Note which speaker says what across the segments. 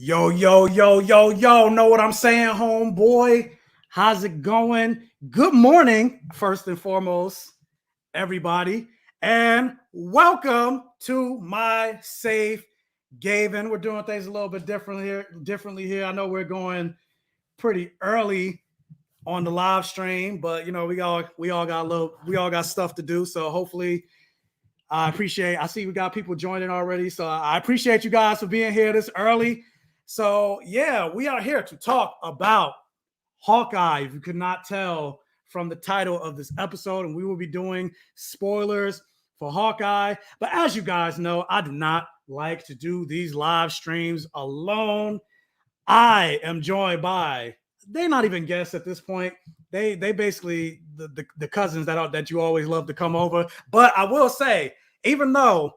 Speaker 1: Yo, yo, yo, yo, yo, know what I'm saying, homeboy? How's it going? Good morning, first and foremost, everybody, and welcome to my safe Gavin. We're doing things a little bit differently here. I know we're going pretty early on the live stream, but you know, we all got stuff to do. So hopefully I see we got people joining already. So I appreciate you guys for being here this early. So yeah, we are here to talk about Hawkeye. If you could not tell from the title of this episode, and we will be doing spoilers for Hawkeye. But as you guys know, I do not like to do these live streams alone. I am joined by, they're not even guests at this point. They basically the cousins that you always love to come over. But I will say, even though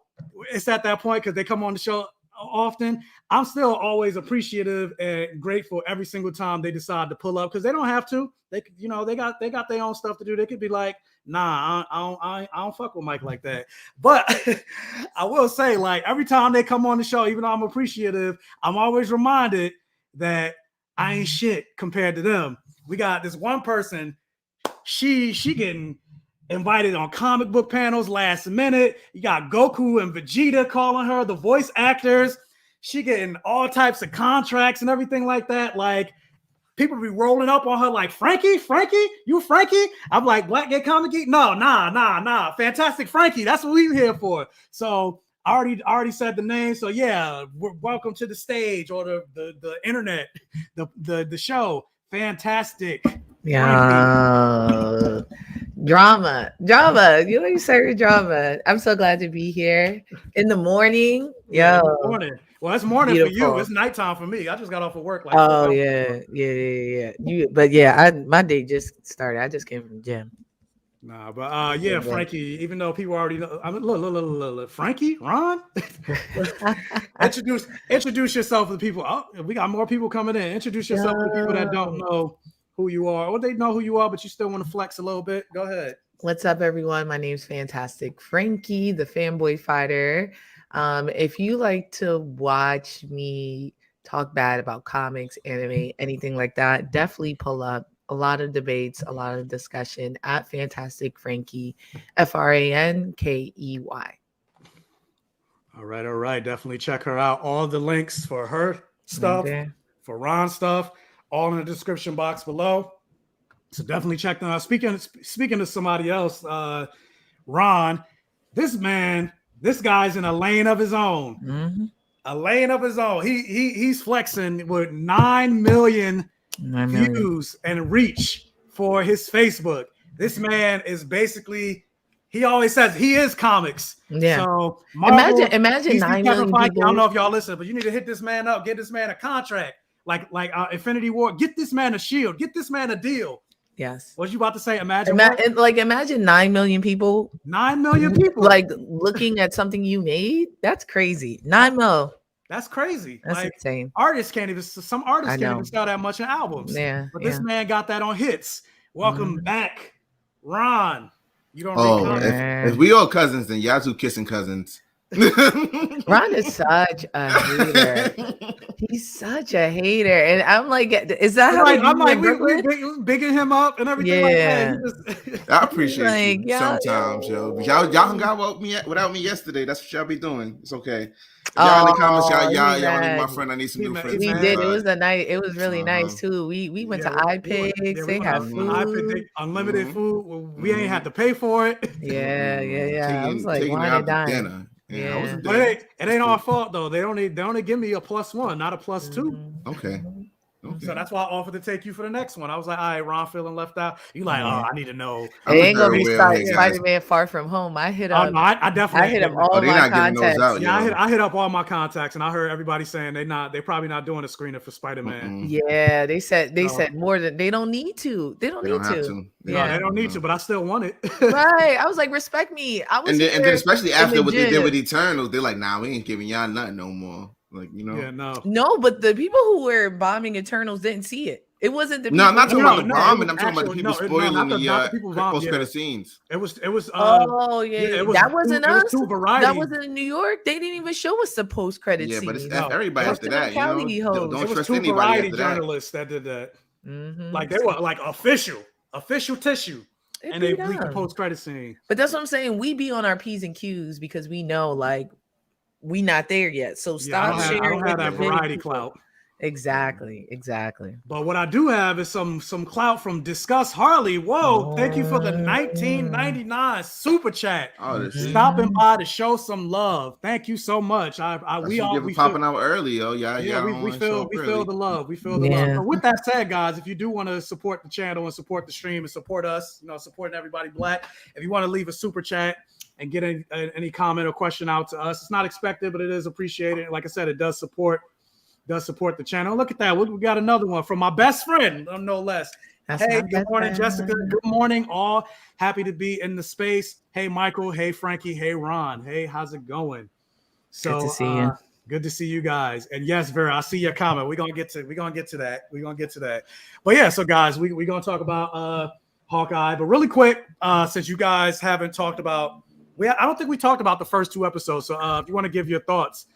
Speaker 1: it's at that point because they come on the show often, I'm still always appreciative and grateful every single time they decide to pull up, because they don't have to. They could, they got their own stuff to do. They could be like, nah, I don't fuck with Mike like that. But I will say, like, every time they come on the show, even though I'm appreciative, I'm always reminded that I ain't shit compared to them. We got this one person, she getting invited on comic book panels last minute. You got Goku and Vegeta calling her, the voice actors. She getting all types of contracts and everything like that. Like, people be rolling up on her like, Frankey, you Frankey? I'm like, BlackGayComicGeek? No, nah. Fantastic Frankey. That's what we're here for. So I already said the name. So yeah, welcome to the stage, or the internet, the show. Fantastic.
Speaker 2: Yeah. Drama. You say drama. I'm so glad to be here in the morning.
Speaker 1: Yeah, morning. Well, it's morning
Speaker 2: Beautiful.
Speaker 1: For you. It's nighttime for me. I just got off of work.
Speaker 2: Like, yeah. My day just started. I just came from the gym.
Speaker 1: Nah, but yeah, Frankey. Even though people already know, I mean, look, Frankey, Ron. Introduce yourself to the people. Oh, we got more people coming in. Introduce yourself to the people that don't know who you are, or they know who you are, but you still want to flex a little bit. Go ahead.
Speaker 2: What's up, everyone? My name's Fantastic Frankey, the fanboy fighter. If you like to watch me talk bad about comics, anime, anything like that, definitely pull up. A lot of debates, a lot of discussion at Fantastic Frankey, FrankEY.
Speaker 1: All right. Definitely check her out. All the links for her stuff, for Ron's stuff, all in the description box below. So definitely check them out. Speaking to somebody else, Ron, this guy's in a lane of his own.
Speaker 2: Mm-hmm.
Speaker 1: A lane of his own. He's flexing with 9 million views and reach for his Facebook. This man is basically, he always says he is comics.
Speaker 2: Yeah.
Speaker 1: So
Speaker 2: imagine 9 million people.
Speaker 1: I don't know if y'all listen, but you need to hit this man up, get this man a contract. Like Infinity War, get this man a shield, get this man a deal.
Speaker 2: Yes.
Speaker 1: What you about to say? Imagine
Speaker 2: 9 million people.
Speaker 1: 9 million people
Speaker 2: like looking at something you made. That's crazy. 9 mil.
Speaker 1: That's crazy.
Speaker 2: That's insane.
Speaker 1: Some artists can't even sell that much in albums.
Speaker 2: Yeah.
Speaker 1: But this man got that on hits. Welcome back, Ron. You don't.
Speaker 3: If we all cousins, then y'all two kissing cousins.
Speaker 2: Ron is such a hater. He's such a hater, and I'm like, is that how
Speaker 1: I'm like, we bigging him up and everything?
Speaker 2: Yeah,
Speaker 1: like that.
Speaker 3: I appreciate you sometimes, yo. Y'all hung out without me yesterday. That's what y'all be doing. It's okay. Y'all in the comments, y'all need my friend. I need some new friends.
Speaker 2: We did. It was it was really nice too. We went to iPigs. They had food,
Speaker 1: unlimited food. We ain't had to pay for it.
Speaker 2: Yeah. I was like, why dinner?
Speaker 1: Yeah, but it ain't our fault though. They only give me a +1, not a +2.
Speaker 3: Okay.
Speaker 1: So that's why I offered to take you for the next one. I was like, all right, Ron feeling left out. You like, oh, I need to know.
Speaker 2: It ain't gonna be Spider-Man Far From Home. I hit up.
Speaker 1: I definitely
Speaker 2: hit up all my contacts.
Speaker 1: I hit up all my contacts, and I heard everybody saying they probably not doing a screener for Spider-Man.
Speaker 2: Yeah, they said more than they don't need to. They don't need to.
Speaker 1: Yeah, they don't need to, but I still want it.
Speaker 2: Right. I was like, respect me.
Speaker 3: And then especially after what they did with Eternals, they're like, nah, we ain't giving y'all nothing no more. Like,
Speaker 1: Yeah,
Speaker 2: no, but the people who were bombing Eternals didn't see it. It wasn't the
Speaker 3: No, I'm not
Speaker 2: people.
Speaker 3: talking about the
Speaker 1: No,
Speaker 3: bombing.
Speaker 1: it
Speaker 3: I'm
Speaker 1: was
Speaker 3: talking about the people
Speaker 1: actual-
Speaker 3: spoiling
Speaker 1: not the people vomit,
Speaker 3: post-credit scenes.
Speaker 1: It was.
Speaker 2: Oh yeah,
Speaker 1: it was
Speaker 2: that wasn't
Speaker 1: it
Speaker 2: us.
Speaker 1: was two variety.
Speaker 2: That wasn't in New York. They didn't even show us the post-credit
Speaker 3: Yeah,
Speaker 2: scene.
Speaker 3: but it's everybody after that.
Speaker 2: Cali hoes.
Speaker 3: Don't
Speaker 1: It was
Speaker 3: trust
Speaker 1: two
Speaker 3: anybody
Speaker 1: variety
Speaker 3: after that.
Speaker 1: journalists that did that.
Speaker 2: Mm-hmm.
Speaker 1: Like they were like official tissue, and they leaked the post-credit scene.
Speaker 2: But that's what I'm saying. We be on our P's and Q's because we know like we not there yet. So stop sharing.
Speaker 1: I don't have that variety clout.
Speaker 2: Exactly.
Speaker 1: But what I do have is some clout from Discuss Harley. Whoa, thank you for the 1999 super chat. Stopping by to show some love. Thank you so much. We
Speaker 3: popping out early, yo.
Speaker 1: We feel the love. We feel the love. So with that said, guys, if you do want to support the channel and support the stream and support us, supporting everybody black, if you want to leave a super chat and get any comment or question out to us, it's not expected, but it is appreciated. Like I said, it does support the channel. Look at that. We got another one from my best friend, no less. Hey, good morning, Jessica. Good morning, all. Happy to be in the space. Hey, Michael. Hey, Frankie. Hey, Ron. Hey, how's it going? So
Speaker 2: good to see you.
Speaker 1: Good to see you guys. And yes, Vera, I see your comment. We're gonna get to that. But yeah, so guys, we're gonna talk about Hawkeye. But really quick, since you guys haven't talked about, I don't think we talked about the first two episodes. So if you want to give your thoughts.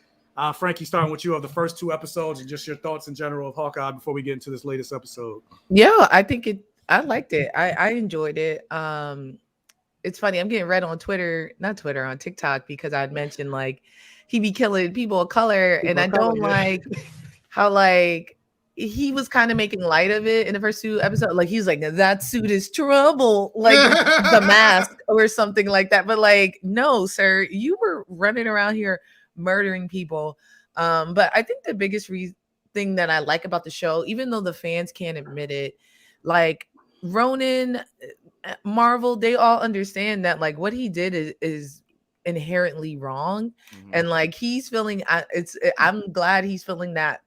Speaker 1: Frankie, starting with you of the first two episodes and just your thoughts in general of Hawkeye before we get into this latest episode.
Speaker 2: Yeah, I liked it. I enjoyed it. It's funny. I'm getting read on on TikTok because I'd mentioned like he be killing people of color. I don't like how like he was kind of making light of it in the first two episodes. Like he was like, that suit is trouble, like the mask or something like that. But like, no, sir, you were running around here murdering people. But I think the biggest thing that I like about the show, even though the fans can't admit it, like Ronan, Marvel, they all understand that like what he did is inherently wrong. And like he's feeling I'm glad he's feeling that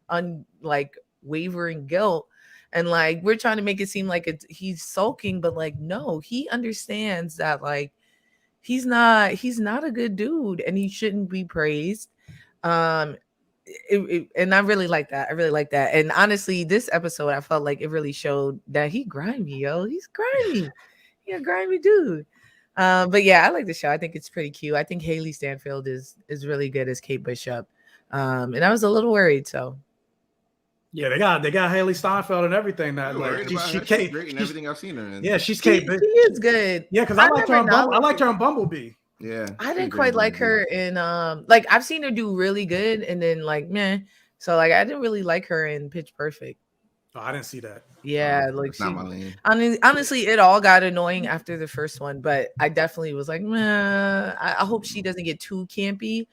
Speaker 2: wavering guilt. And like we're trying to make it seem like he's sulking, but like no, he understands that like he's not a good dude and he shouldn't be praised. And I really like that. And honestly, this episode, I felt like it really showed that he's grimy. He's a grimy dude. But yeah, I like the show. I think it's pretty cute. I think Haley Stanfield is really good as Kate Bishop. And I was a little worried, so.
Speaker 1: Yeah, they got Haley Steinfeld and everything. That like she's great in
Speaker 3: everything I've seen her in.
Speaker 1: Yeah, she's Kate.
Speaker 2: She is good.
Speaker 1: Yeah, because I liked her on Bumblebee.
Speaker 3: Yeah,
Speaker 2: I didn't quite like her in like I've seen her do really good and then like meh. So like I didn't really like her in Pitch Perfect.
Speaker 1: Oh, I didn't see that.
Speaker 2: Yeah, like she, honestly, it all got annoying after the first one, but I definitely was like, meh. I hope she doesn't get too campy.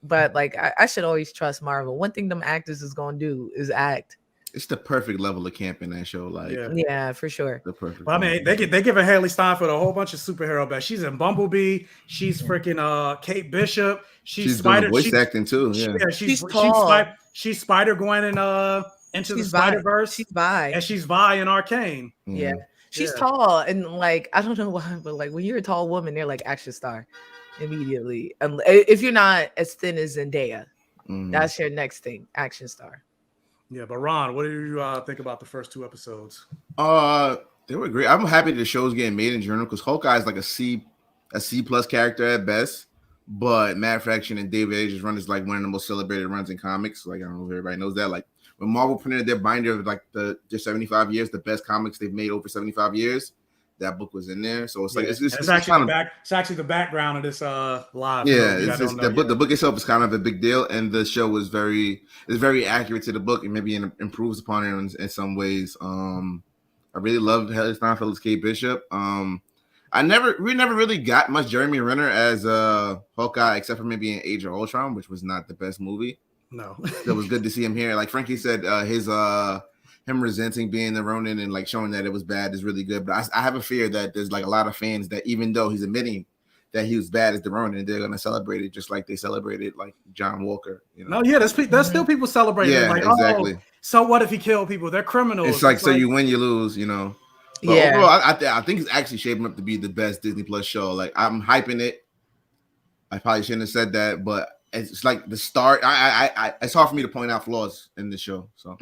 Speaker 2: But like I should always trust Marvel. One thing them actors is gonna do is act.
Speaker 3: It's the perfect level of camp in that show. Like
Speaker 2: yeah, for sure.
Speaker 3: The perfect.
Speaker 1: Well, I mean, they give Haley Steinfeld a whole bunch of superhero backs. She's in Bumblebee. She's freaking Kate Bishop. She's Spider.
Speaker 3: Voice acting too. Yeah,
Speaker 2: she's tall.
Speaker 1: She's Spider-Gwen in Into the Spider-Verse.
Speaker 2: She's Vi.
Speaker 1: And she's Vi in Arcane.
Speaker 2: Yeah. She's tall. And like, I don't know why, but like when you're a tall woman, they're like action star immediately. If you're not as thin as Zendaya, that's your next thing, action star.
Speaker 1: Yeah, but Ron, what do you think about the first two episodes?
Speaker 3: They were great. I'm happy the show's getting made in general because Hawkeye is like a C plus character at best. But Matt Fraction and David Ager's run is like one of the most celebrated runs in comics. Like I don't know if everybody knows that. Like when Marvel printed their binder of like their 75 years, the best comics they've made over 75 years, that book was in there. So it's like it's
Speaker 1: actually the background of this live.
Speaker 3: Yeah, the book itself is kind of a big deal, and the show is very accurate to the book and maybe improves upon it in some ways. I really loved Haley Steinfeld's Kate Bishop. We never really got much Jeremy Renner as Hawkeye, except for maybe in Age of Ultron, which was not the best movie.
Speaker 1: No,
Speaker 3: it was good to see him here. Like Frankie said, him resenting being the Ronin and like showing that it was bad is really good. But I have a fear that there's like a lot of fans that even though he's admitting that he was bad as the Ronin, they're gonna celebrate it just like they celebrated like John Walker. You know?
Speaker 1: No, yeah, there's still people celebrating.
Speaker 3: Yeah,
Speaker 1: like,
Speaker 3: exactly.
Speaker 1: So what if he killed people? They're criminals.
Speaker 3: It's like so you win, you lose. You know. But overall, I think it's actually shaping up to be the best Disney Plus show. Like I'm hyping it. I probably shouldn't have said that, but it's like the start. I it's hard for me to point out flaws in the show. So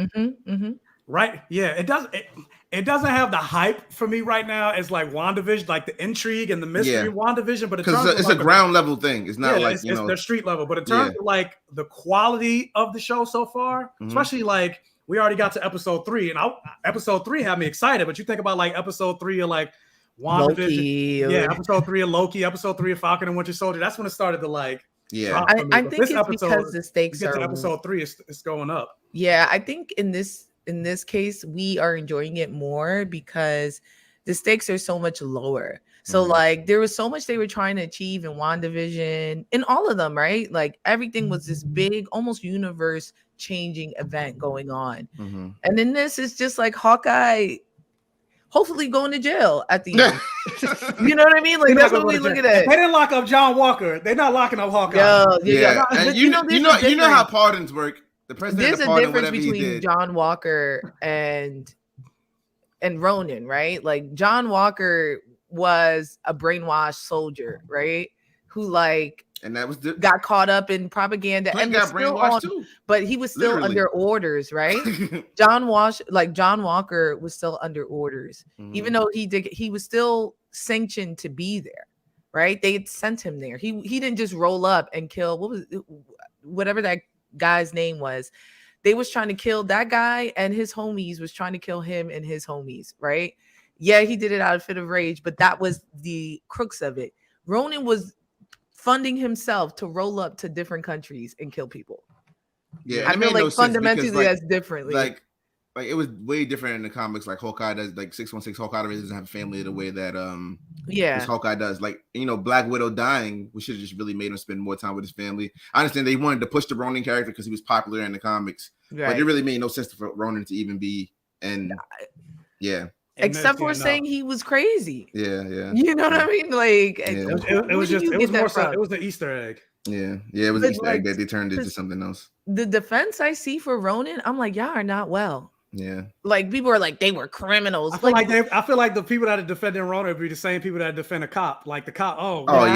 Speaker 1: Right? Yeah, it doesn't. It doesn't have the hype for me right now as like WandaVision, like the intrigue and the mystery of WandaVision. But in terms of
Speaker 3: it's
Speaker 1: like
Speaker 3: a ground level thing. It's not like
Speaker 1: it's their street level. But in terms of like the quality of the show so far, especially like we already got to episode 3, and episode 3 had me excited. But you think about like episode 3 of like WandaVision, episode 3 of Loki, episode 3 of Falcon and Winter Soldier. That's when it started to like.
Speaker 2: I think it's because the stakes are.
Speaker 1: Episode 3, it's going up.
Speaker 2: Yeah, I think in this case, we are enjoying it more because the stakes are so much lower. So like there was so much they were trying to achieve in WandaVision, in all of them, right? Like everything was this big, almost universe changing event going on. And in this, it's just like Hawkeye hopefully going to jail at the end. You know what I mean? Like that's what we look at.
Speaker 1: They didn't lock up John Walker. They're not locking up Hawkeye.
Speaker 3: And you know how pardons work.
Speaker 2: There's a difference between John Walker and Ronan, right? Like John Walker was a brainwashed soldier, right? Who like
Speaker 3: and that was
Speaker 2: got caught up in propaganda and
Speaker 3: got brainwashed too.
Speaker 2: But he was still under orders, right? John Walker was still under orders, even though he was still sanctioned to be there, right? They had sent him there. He didn't just roll up and kill whatever that guy's name was. They was trying to kill that guy, and his homies was trying to kill him and his homies, right? Yeah, he did it out of fit of rage, but that was the crux of it. Ronan was funding himself to roll up to different countries and kill people.
Speaker 3: Yeah,
Speaker 2: I feel like fundamentally that's differently.
Speaker 3: Like it was way different in the comics. Like Hawkeye does, like 616 Hawkeye doesn't have a family the way that Hawkeye does. Like, you know, Black Widow dying, we should have just really made him spend more time with his family. I understand they wanted to push the Ronin character because he was popular in the comics, but it really made no sense for Ronin to even be. And
Speaker 2: except for saying he was crazy.
Speaker 3: Yeah.
Speaker 2: You know what I mean? Like
Speaker 1: it was an Easter egg.
Speaker 3: Yeah, it was an Easter egg that they turned into something else.
Speaker 2: The defense I see for Ronin, I'm like, y'all are not well.
Speaker 3: Yeah,
Speaker 2: like people are like they were criminals.
Speaker 1: I feel like the people that are defending Ronin would be the same people that defend a cop. Like the cop.
Speaker 3: Those
Speaker 1: are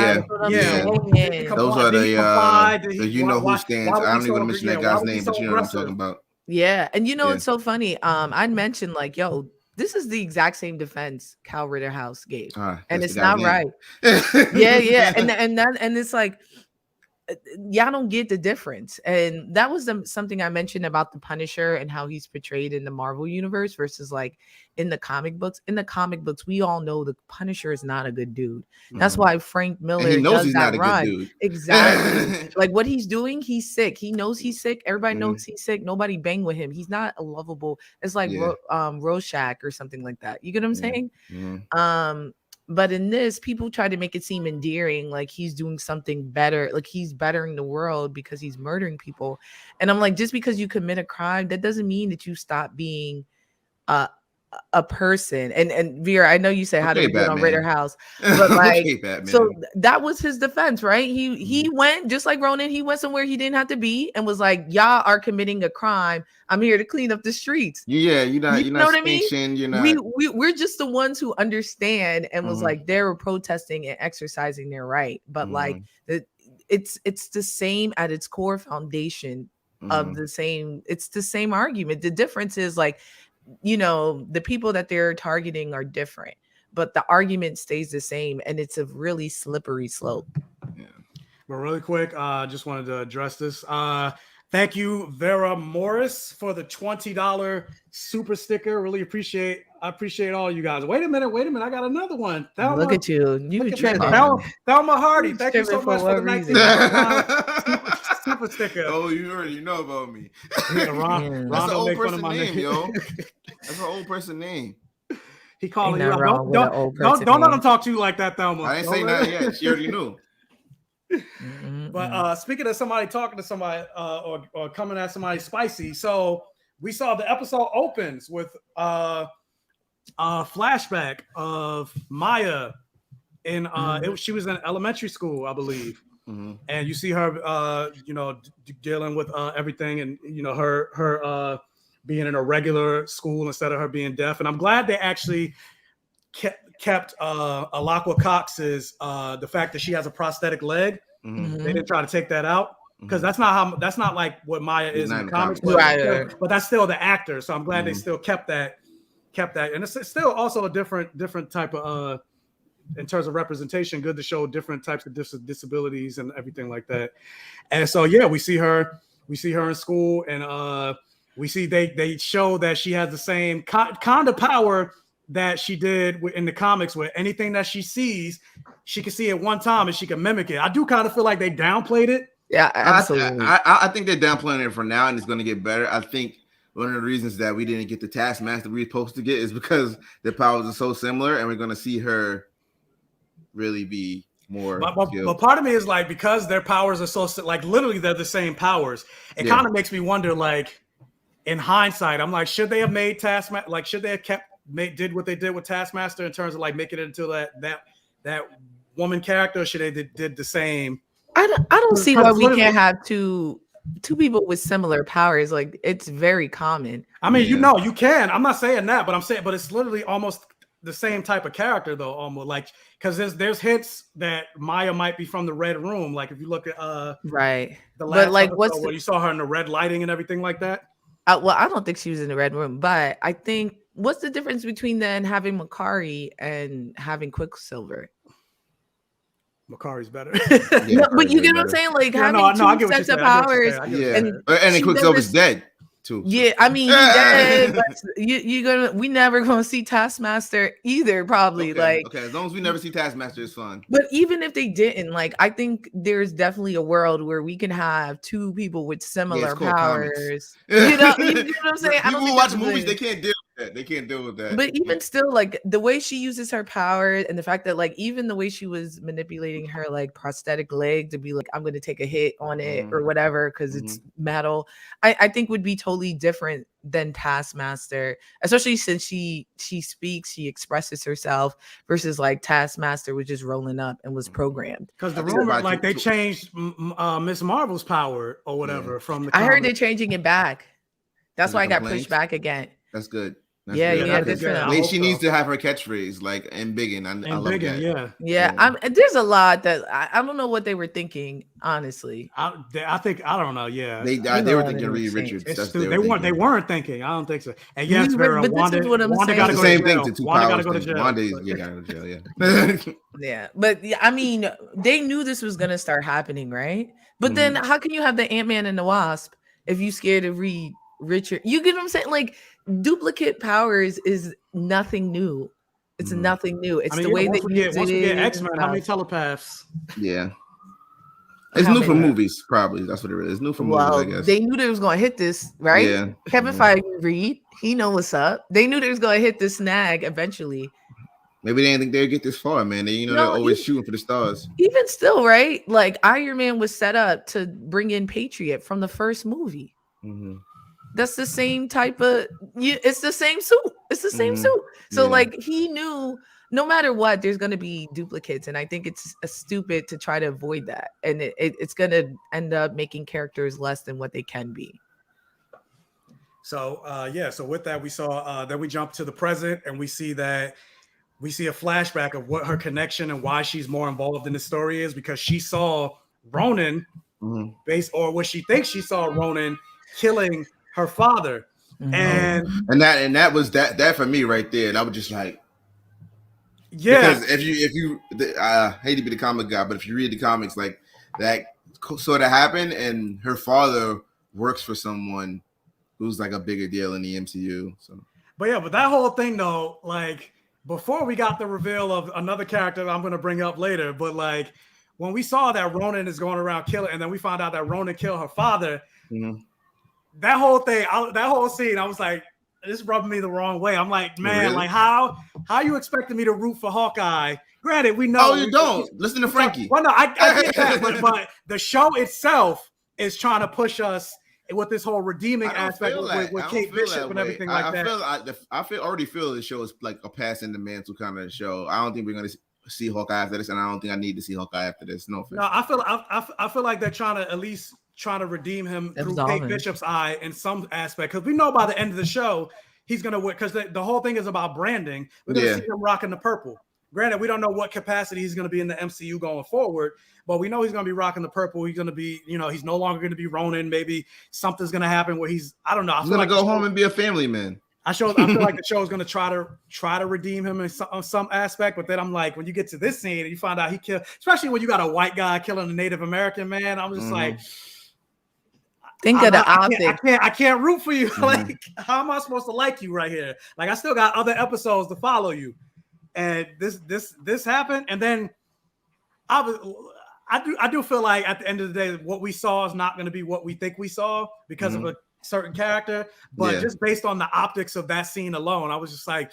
Speaker 3: the you know who stands. I don't even mention that guy's name, but you know what I'm talking about.
Speaker 2: Yeah, and you know it's so funny. I'd mentioned like, yo, this is the exact same defense Cal Ritterhouse gave, and it's not right. yeah, and it's like. Y'all don't get the difference. And that was something I mentioned about the Punisher and how he's portrayed in the Marvel universe versus like in the comic books. In the comic books, we all know the Punisher is not a good dude. That's why Frank Miller
Speaker 3: he knows
Speaker 2: does
Speaker 3: he's
Speaker 2: that
Speaker 3: not a
Speaker 2: run.
Speaker 3: good dude.
Speaker 2: Exactly. Like what he's doing, he's sick. He knows he's sick. Everybody knows he's sick. Nobody bang with him. He's not a lovable. It's like Rorschach or something like that. You get what I'm saying? But in this, people try to make it seem endearing, like he's doing something better, like he's bettering the world because he's murdering people. And I'm like, just because you commit a crime, that doesn't mean that you stop being a person. And Vera, I know you say how to be on Ritterhouse, but like, so that was his defense, right? He went just like Ronin. He went somewhere he didn't have to be and was like, y'all are committing a crime. I'm here to clean up the streets.
Speaker 3: Yeah, you're not
Speaker 2: what I mean?
Speaker 3: You're not.
Speaker 2: We're just the ones who understand and was like they were protesting and exercising their right, but like it's the same at its core foundation of the same. It's the same argument. The difference is like, you know, the people that they're targeting are different, but the argument stays the same, and it's a really slippery slope.
Speaker 1: Yeah. But really quick, just wanted to address this. Thank you, Vera Morris, for the $20 super sticker. Really appreciate all you guys. Wait a minute. I got another one.
Speaker 2: Look at you. You tripping.
Speaker 1: Thelma Hardy. Thank you so much for the $19 super sticker.
Speaker 3: Oh, you already know about me.
Speaker 1: Ron
Speaker 3: That's an
Speaker 1: don't
Speaker 3: old
Speaker 1: make fun
Speaker 3: person
Speaker 1: of my
Speaker 3: name, yo. That's an old person name.
Speaker 1: He calling you out. Don't let him talk to you like that, Thelma.
Speaker 3: I ain't say nothing yet. She already knew.
Speaker 1: But speaking of somebody talking to somebody or coming at somebody spicy, so we saw the episode opens with a flashback of Maya in she was in elementary school, I believe, and you see her dealing with everything, and you know her being in a regular school instead of her being deaf. And I'm glad they actually kept Alaqua Cox's the fact that she has a prosthetic leg. They didn't try to take that out. because that's not like what Maya is in the comics,
Speaker 2: right.
Speaker 1: but that's still the actor. So I'm glad they still kept that, and it's still also a different type of in terms of representation. Good to show different types of disabilities and everything like that. And so yeah, we see her in school, and we see they show that she has the same kind of power that she did in the comics, where anything that she sees, she can see it one time and she can mimic it. I do kind of feel like they downplayed it.
Speaker 2: Yeah, absolutely.
Speaker 3: I think they're downplaying it for now, and it's going to get better. I think one of the reasons that we didn't get the Taskmaster we were supposed to get is because their powers are so similar, and we're going to see her really be more.
Speaker 1: But part of me is like, because their powers are so like literally they're the same powers. It kind of makes me wonder, like in hindsight, I'm like, should they have made Taskmaster? Like, should they have did what they did with Taskmaster in terms of like making it into that woman character? Or should they did the same?
Speaker 2: I don't see why we can't have two people with similar powers. Like, it's very common.
Speaker 1: I mean, you can. I'm not saying that, but I'm saying, but it's literally almost the same type of character though, almost like, because there's hints that Maya might be from the Red Room. Like if you look at
Speaker 2: right,
Speaker 1: the last
Speaker 2: but like
Speaker 1: where you saw her in the red lighting and everything like that.
Speaker 2: Well, I don't think she was in the Red Room, but I think what's the difference between then having Makari and having Quicksilver?
Speaker 1: Makari's better.
Speaker 2: No, but you get what I'm saying? Like having two sets of powers.
Speaker 3: And then Quicksilver's dead too.
Speaker 2: Yeah, I mean, we never gonna see Taskmaster either, probably.
Speaker 3: Okay, as long as we never see Taskmaster, it's fun.
Speaker 2: But even if they didn't, like, I think there's definitely a world where we can have two people with similar powers. You know what I'm saying?
Speaker 3: People who watch movies, they can't deal with that. They can't deal with that.
Speaker 2: But even still, like the way she uses her power, and the fact that like even the way she was manipulating her like prosthetic leg to be like, I'm gonna take a hit on it or whatever because it's metal, I think would be totally different than Taskmaster, especially since she speaks, she expresses herself, versus like Taskmaster was just rolling up and was programmed.
Speaker 1: Because the rumor, like they changed Miss Marvel's power or whatever from the.
Speaker 2: I heard they're changing it back. That's why I got pushed back again.
Speaker 3: That's good. That's
Speaker 2: good.
Speaker 3: She needs to have her catchphrase like and biggin. I love that.
Speaker 2: Yeah. There's a lot that I don't know what they were thinking. Honestly,
Speaker 1: I think I don't know. Yeah,
Speaker 3: they were thinking Reed Richards.
Speaker 1: They weren't thinking. I don't think so. And yes,
Speaker 2: but
Speaker 1: Wanda,
Speaker 2: this is what I'm saying.
Speaker 3: It's the same thing to two
Speaker 1: Wanda
Speaker 3: powers.
Speaker 1: Gotta go to jail.
Speaker 3: Wanda gotta go to jail.
Speaker 2: Yeah, but I mean, they knew this was gonna start happening, right? But then how can you have the Ant-Man and the Wasp if you scared of Reed Richard? You get what I'm saying? Like, duplicate powers is nothing new. It's nothing new. It's the way that
Speaker 1: once we get X-Men, how many telepaths?
Speaker 3: Yeah. It's new for movies, probably. That's what it is. It's new for movies, I guess.
Speaker 2: They knew they was going to hit this, right?
Speaker 3: Yeah.
Speaker 2: Kevin Feige read. He know what's up. They knew they was going to hit this snag eventually.
Speaker 3: Maybe they didn't think they'd get this far, man. They're always shooting for the stars.
Speaker 2: Even still, right? Like, Iron Man was set up to bring in Patriot from the first movie. That's the same type of. It's the same suit. It's the same suit. So, like, he knew no matter what, there's going to be duplicates, and I think it's stupid to try to avoid that, and it's going to end up making characters less than what they can be.
Speaker 1: So so with that, we saw then we jump to the present, and we see a flashback of what her connection and why she's more involved in the story is, because she saw Ronan or what she thinks she saw Ronan killing her father. And
Speaker 3: that was that for me right there. And I was just like, because if you I hate to be the comic guy, but if you read the comics, like that sort of happened, and her father works for someone who's like a bigger deal in the MCU. So,
Speaker 1: but that whole thing though, like before we got the reveal of another character I'm going to bring up later, but like when we saw that Ronan is going around killing, and then we found out that Ronan killed her father. That whole thing, that whole scene, I was like, this rubbed me the wrong way. I'm like, man, like how you expecting me to root for Hawkeye? Granted, we know.
Speaker 3: Oh, you don't listen to Frankey.
Speaker 1: Well, no, I get that, but the show itself is trying to push us with this whole redeeming aspect with Kate Bishop and everything like that.
Speaker 3: I already feel the show is like a passing the mantle kind of show. I don't think we're gonna see Hawkeye after this, and I don't think I need to see Hawkeye after this. No offense.
Speaker 1: No, I feel like they're trying to at least trying to redeem him through Kate Bishop's eye in some aspect, because we know by the end of the show he's gonna win, because the whole thing is about branding. We're gonna see him rocking the purple. granted, we don't know what capacity he's going to be in the MCU going forward, but we know he's going to be rocking the purple. He's going to be, he's no longer going to be Ronin. Maybe something's going to happen where I don't know.
Speaker 3: He's going to go home and be a family man.
Speaker 1: I feel like the show is going to try to redeem him in some aspect, but then I'm like, when you get to this scene and you find out he killed, especially when you got a white guy killing a Native American man, I'm just like,
Speaker 2: think of the optics.
Speaker 1: I can't root for you. Like, how am I supposed to like you right here? Like, I still got other episodes to follow you, and this happened, and then I do feel like at the end of the day, what we saw is not going to be what we think we saw because of a certain character, but just based on the optics of that scene alone, I was just like,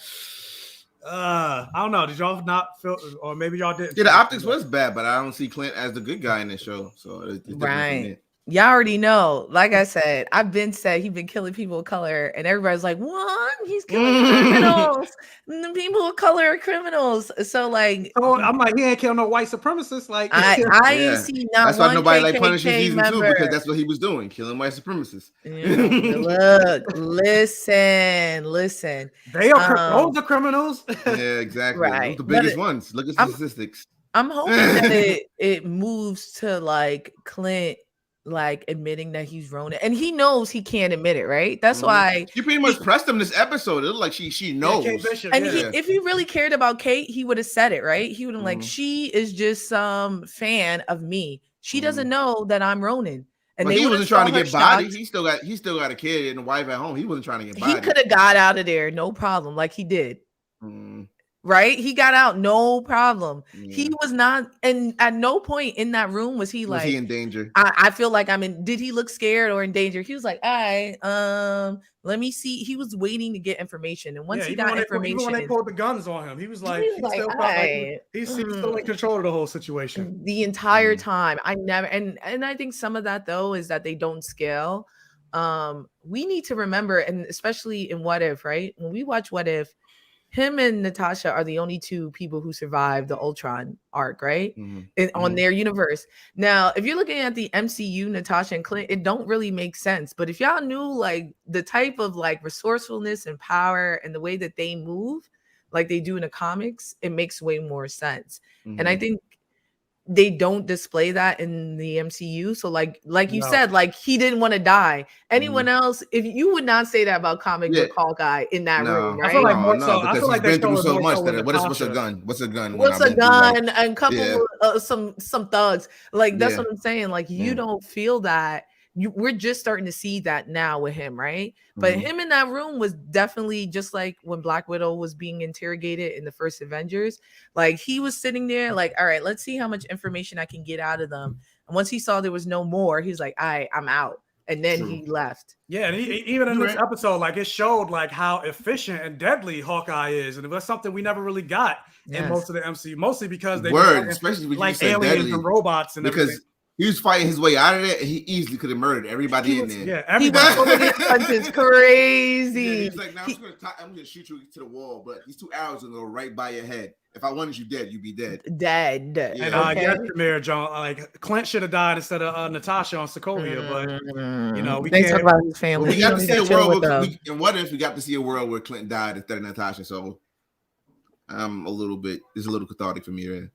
Speaker 1: I don't know. Did y'all not feel, or maybe y'all did?
Speaker 3: Yeah, the optics was bad, but I don't see Clint as the good guy in this show. So it's
Speaker 2: right. Y'all already know. Like I said, I've been said he's been killing people of color, and everybody's like, "What? He's killing criminals. The people of color are criminals." So like,
Speaker 1: I'm like, he ain't kill no white supremacists. Like,
Speaker 2: I ain't see not
Speaker 3: that's
Speaker 2: one
Speaker 3: why nobody
Speaker 2: KKK
Speaker 3: like Punisher season
Speaker 2: member.
Speaker 3: 2 because that's what he was doing, killing white supremacists.
Speaker 2: Look, listen.
Speaker 1: They are those are criminals.
Speaker 3: Yeah, exactly.
Speaker 2: Right.
Speaker 3: Those the biggest ones. Look at the statistics.
Speaker 2: I'm hoping that it moves to like Clint like admitting that he's Ronin, and he knows he can't admit it, right? That's why
Speaker 3: you pretty much pressed him this episode. It looked like she knows.
Speaker 1: Kate Bishop,
Speaker 2: and if he really cared about Kate, he would have said it, right? He would have like, she is just some fan of me. She doesn't know that I'm Ronin. And
Speaker 3: he wasn't trying to get body. He still got a kid and a wife at home. He wasn't trying to get body.
Speaker 2: He could have got out of there, no problem, like he did. Right? He got out, no problem. Yeah. He was not, and at no point in that room was he like,
Speaker 3: he in danger?
Speaker 2: I feel like did he look scared or in danger? He was like, all right, let me see. He was waiting to get information. And once he got information.
Speaker 1: Even when they pulled the guns on him, he was like, he's still in control of the whole situation.
Speaker 2: The entire time. I never, and I think some of that though is that they don't scale. We need to remember, and especially in What If, right? When we watch What If, him and Natasha are the only two people who survived the Ultron arc, right? On their universe. Now, if you're looking at the MCU, Natasha and Clint, it don't really make sense. But if y'all knew like the type of like resourcefulness and power and the way that they move, like they do in the comics, it makes way more sense. And I think they don't display that in the MCU. So like you said, like he didn't want to die. Anyone else, if you would not say that about comic book Hawkeye in that room, right?
Speaker 1: I feel like more so. I feel like
Speaker 3: he's been through so much
Speaker 1: that
Speaker 3: what's a gun? What's a gun?
Speaker 2: What's a gun? And couple some thugs. Like that's what I'm saying. Like you don't feel that. We're just starting to see that now with him, right? But him in that room was definitely just like when Black Widow was being interrogated in the first Avengers. Like he was sitting there like, all right, let's see how much information I can get out of them. And once he saw there was no more, he's like, all right, I'm out. And then he left.
Speaker 1: Yeah, and even in this episode, like it showed like how efficient and deadly Hawkeye is. And it was something we never really got in most of the MCU, mostly because they
Speaker 3: especially when
Speaker 1: like aliens and robots and everything.
Speaker 3: He was fighting his way out of there, and he easily could have murdered everybody in there.
Speaker 1: Yeah, everybody.
Speaker 2: It's crazy.
Speaker 3: Yeah, he's like, now I'm going to shoot you to the wall, but these 2 arrows are going to go right by your head. If I wanted you dead, you'd be dead.
Speaker 2: Dead.
Speaker 1: Yeah. And yes, John, like Clint should have died instead of Natasha on Sokovia, but we can't
Speaker 2: talk about his family.
Speaker 3: We got to see a world and what if we got to see a world where Clint died instead of Natasha? So I'm it's a little cathartic for me there.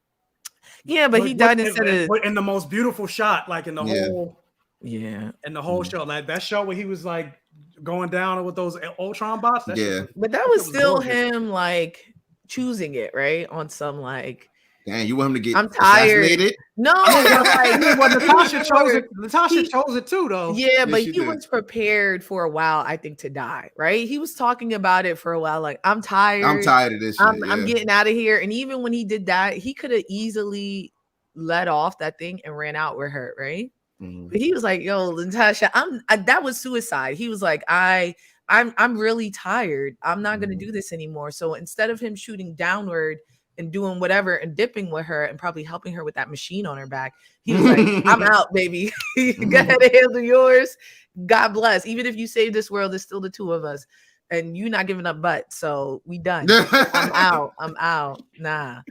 Speaker 2: Yeah, but he died instead of
Speaker 1: in the most beautiful shot, like in the whole
Speaker 2: in
Speaker 1: the whole show. Like that show where he was like going down with those Ultron bots.
Speaker 2: But that was still him like choosing it, right? On some like
Speaker 3: Damn, you want him to get
Speaker 2: I'm tired.
Speaker 3: Assassinated?
Speaker 2: No,
Speaker 1: Natasha chose it. Natasha chose it too, though.
Speaker 2: Yeah, but he was prepared for a while, I think, to die. Right? He was talking about it for a while, like I'm tired.
Speaker 3: I'm tired of this.
Speaker 2: I'm getting out of here. And even when he did that, he could have easily let off that thing and ran out with her, right? But he was like, "Yo, Natasha, that was suicide." He was like, "I'm really tired. I'm not gonna do this anymore." So instead of him shooting downward and doing whatever and dipping with her and probably helping her with that machine on her back, he was like, I'm out, baby. Go ahead and handle yours. God bless. Even if you save this world, there's still the 2 of us. And you not giving up butt. So we done. I'm out. Nah.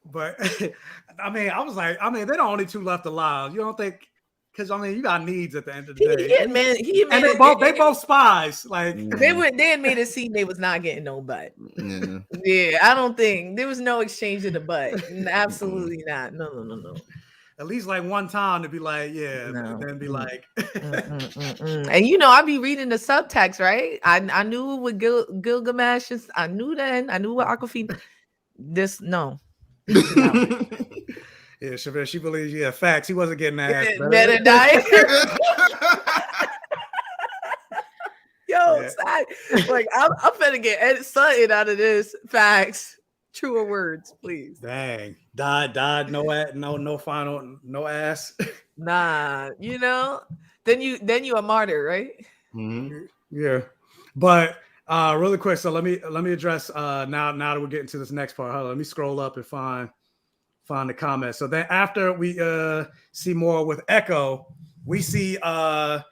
Speaker 1: But I mean, they're the only 2 left alive. You don't think because I mean, you got needs at the end of the day.
Speaker 2: And
Speaker 1: they both spies. Like
Speaker 2: they had made a scene. They was not getting no butt.
Speaker 3: Yeah.
Speaker 2: Yeah, I don't think there was no exchange of the butt. Absolutely not. No.
Speaker 1: at least like one time to be like, yeah,
Speaker 2: No.
Speaker 1: then be like,
Speaker 2: And you know, I be reading the subtext, right? I knew what Gilgamesh is. I knew then. I knew what Aquafina. This no.
Speaker 1: yeah, Shavir, she believes, yeah, facts. He wasn't getting ass.
Speaker 2: Better die. Yo,
Speaker 1: Yeah.
Speaker 2: like I'm finna get something out of this. Facts, truer words, please.
Speaker 1: Dang, died. No final, no ass.
Speaker 2: Nah, you know, then you a martyr, right?
Speaker 3: Mm-hmm.
Speaker 1: Yeah, but really quick. So let me address now that we're getting to this next part. Hold on, let me scroll up and find the comments. So then after we see more with Echo, we see the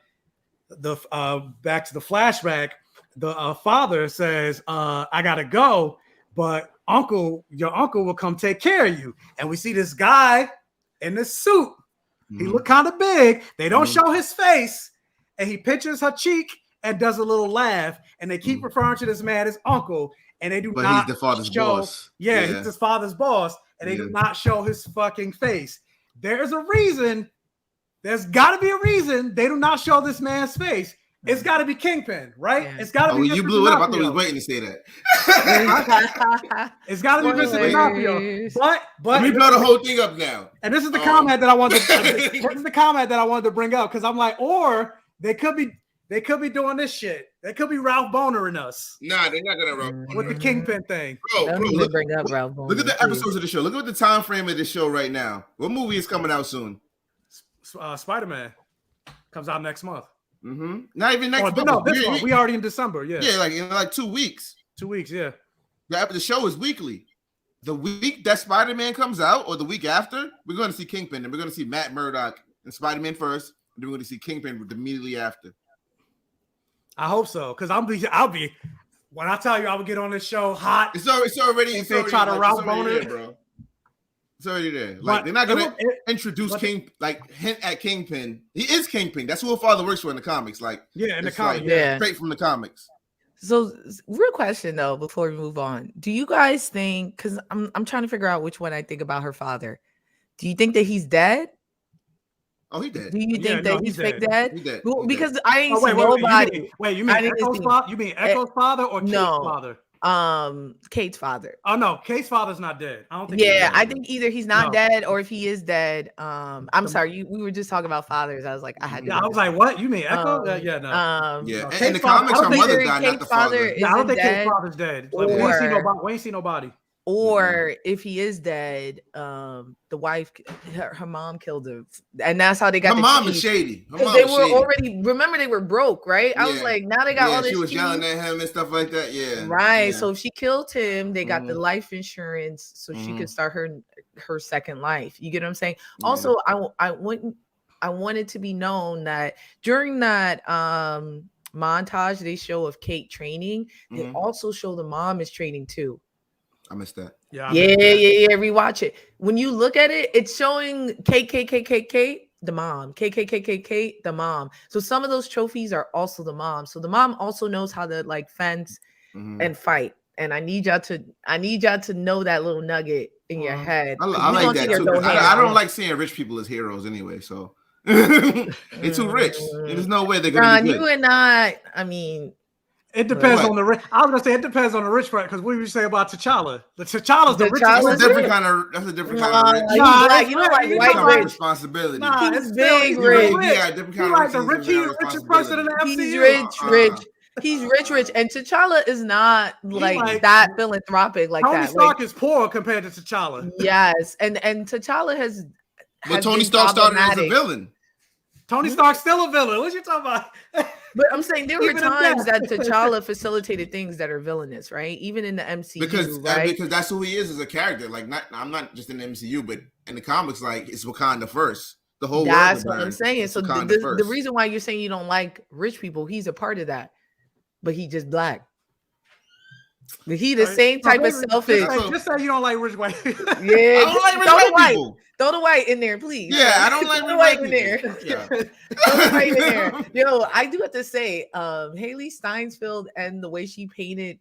Speaker 1: back to the flashback. The father says, I gotta go, but your uncle will come take care of you. And we see this guy in this suit. He looked kind of big. They don't show his face, and he pinches her cheek and does a little laugh. And they keep referring to this man as uncle, and they do
Speaker 3: But
Speaker 1: not.
Speaker 3: he's the father's
Speaker 1: show,
Speaker 3: boss.
Speaker 1: Yeah, he's his father's boss, and they do not show his fucking face. There's a reason. There's got to be a reason they do not show this man's face. It's got to be Kingpin, right?
Speaker 2: Yeah.
Speaker 1: It's got to be.
Speaker 3: You blew it up. I thought he was waiting to say that.
Speaker 1: It's got to be Vincent D'Onofrio. But
Speaker 3: let me blow the whole thing up now.
Speaker 1: And this is the comment that I wanted. This is the comment that I wanted to bring up because I'm like, or they could be doing this shit. They could be Ralph Boner in us.
Speaker 3: Nah, they're not gonna Ralph
Speaker 1: with the Kingpin thing.
Speaker 3: Bro,
Speaker 2: look at the
Speaker 3: episodes of the show. Look at the time frame of the show right now. What movie is coming out soon?
Speaker 1: Spider-Man comes out next month.
Speaker 3: Not even next month.
Speaker 1: No, this month. We already in December. Yeah.
Speaker 3: Yeah, like in like 2 weeks.
Speaker 1: 2 weeks. Yeah.
Speaker 3: The show is weekly. The week that Spider-Man comes out, or the week after, we're going to see Kingpin, and we're going to see Matt Murdock and Spider-Man first, and then we're going to see Kingpin immediately after.
Speaker 1: I hope so, because I'll be. When I tell you I will get on this show hot,
Speaker 3: it's already.
Speaker 1: If they try to Ralph Boner
Speaker 3: it, bro. It's already there. Like, they're not gonna introduce King, like hint at Kingpin. He is Kingpin. That's who her father works for in the comics. Like,
Speaker 1: in the comics,
Speaker 3: like, straight from the comics.
Speaker 2: So, real question though, before we move on, do you guys think? Because I'm trying to figure out which one I think about her father. Do you think that he's dead?
Speaker 3: Oh, he dead.
Speaker 2: Do you think that he's fake dead?
Speaker 3: He's dead.
Speaker 2: Because I ain't seen nobody.
Speaker 1: You mean Echo's father? You mean Echo's father or Kate's father?
Speaker 2: Kate's father.
Speaker 1: Oh no, Kate's father's not dead. I don't think.
Speaker 2: Yeah, I think either he's not dead, or if he is dead, I'm sorry. We were just talking about fathers. I was like, I had.
Speaker 1: I was like, what? You mean Echo?
Speaker 3: Yeah, no.
Speaker 1: No,
Speaker 3: in the comics, her mother died, not the father.
Speaker 1: I don't think Kate's father's dead. Like, we ain't seen nobody.
Speaker 2: Or if he is dead, the wife, her mom killed him, and that's how they got.
Speaker 3: Her mom is shady.
Speaker 2: They were already. Remember, they were broke, right? I was like, now they got all this.
Speaker 3: She was yelling at him and stuff like that. Yeah,
Speaker 2: right. Yeah. So if she killed him, they got the life insurance, so she could start her second life. You get what I'm saying? Yeah. Also, I wanted to be known that during that montage they show of Kate training, they also show the mom is training too.
Speaker 3: I missed that.
Speaker 2: Yeah. Rewatch it. When you look at it, it's showing Kate, the mom. Kate, the mom. So some of those trophies are also the mom. So the mom also knows how to like fence and fight. And I need y'all to know that little nugget in your head.
Speaker 3: I like that too. I don't like seeing rich people as heroes anyway. So they're too rich. There's no way they're gonna be good.
Speaker 2: You and I mean.
Speaker 1: It depends on the rich. I was gonna say it depends on the rich part because what do you say about T'Challa? T'Challa's the richest.
Speaker 3: That's a different kind of rich.
Speaker 2: You know, like white rich
Speaker 3: responsibility.
Speaker 2: Nah, he's big rich.
Speaker 3: Yeah, different kind of
Speaker 1: like the richest person in the MCU.
Speaker 2: He's rich. He's rich, and T'Challa is not like that philanthropic like
Speaker 1: Tony
Speaker 2: that.
Speaker 1: Tony Stark is poor compared to T'Challa.
Speaker 2: Yes, and T'Challa has.
Speaker 3: But Tony Stark started as a villain.
Speaker 1: Tony Stark's still a villain. What you talking about?
Speaker 2: But I'm saying there were times that T'Challa facilitated things that are villainous, right? Even in the MCU,
Speaker 3: because that's who he is as a character. Like, I'm not just in the MCU, but in the comics, like it's Wakanda first. The whole world.
Speaker 2: That's what I'm saying. So the reason why you're saying you don't like rich people, he's a part of that, but he just black. He the same type of selfish.
Speaker 1: Just say you don't like rich white.
Speaker 2: Yeah,
Speaker 3: I don't like rich white people.
Speaker 2: Throw the white in there, please.
Speaker 3: Yeah, I don't like
Speaker 2: Throw the
Speaker 3: white
Speaker 2: in there.
Speaker 3: Yeah.
Speaker 2: Throw the white in there. Yo, I do have to say, Haley Steinfeld and the way she painted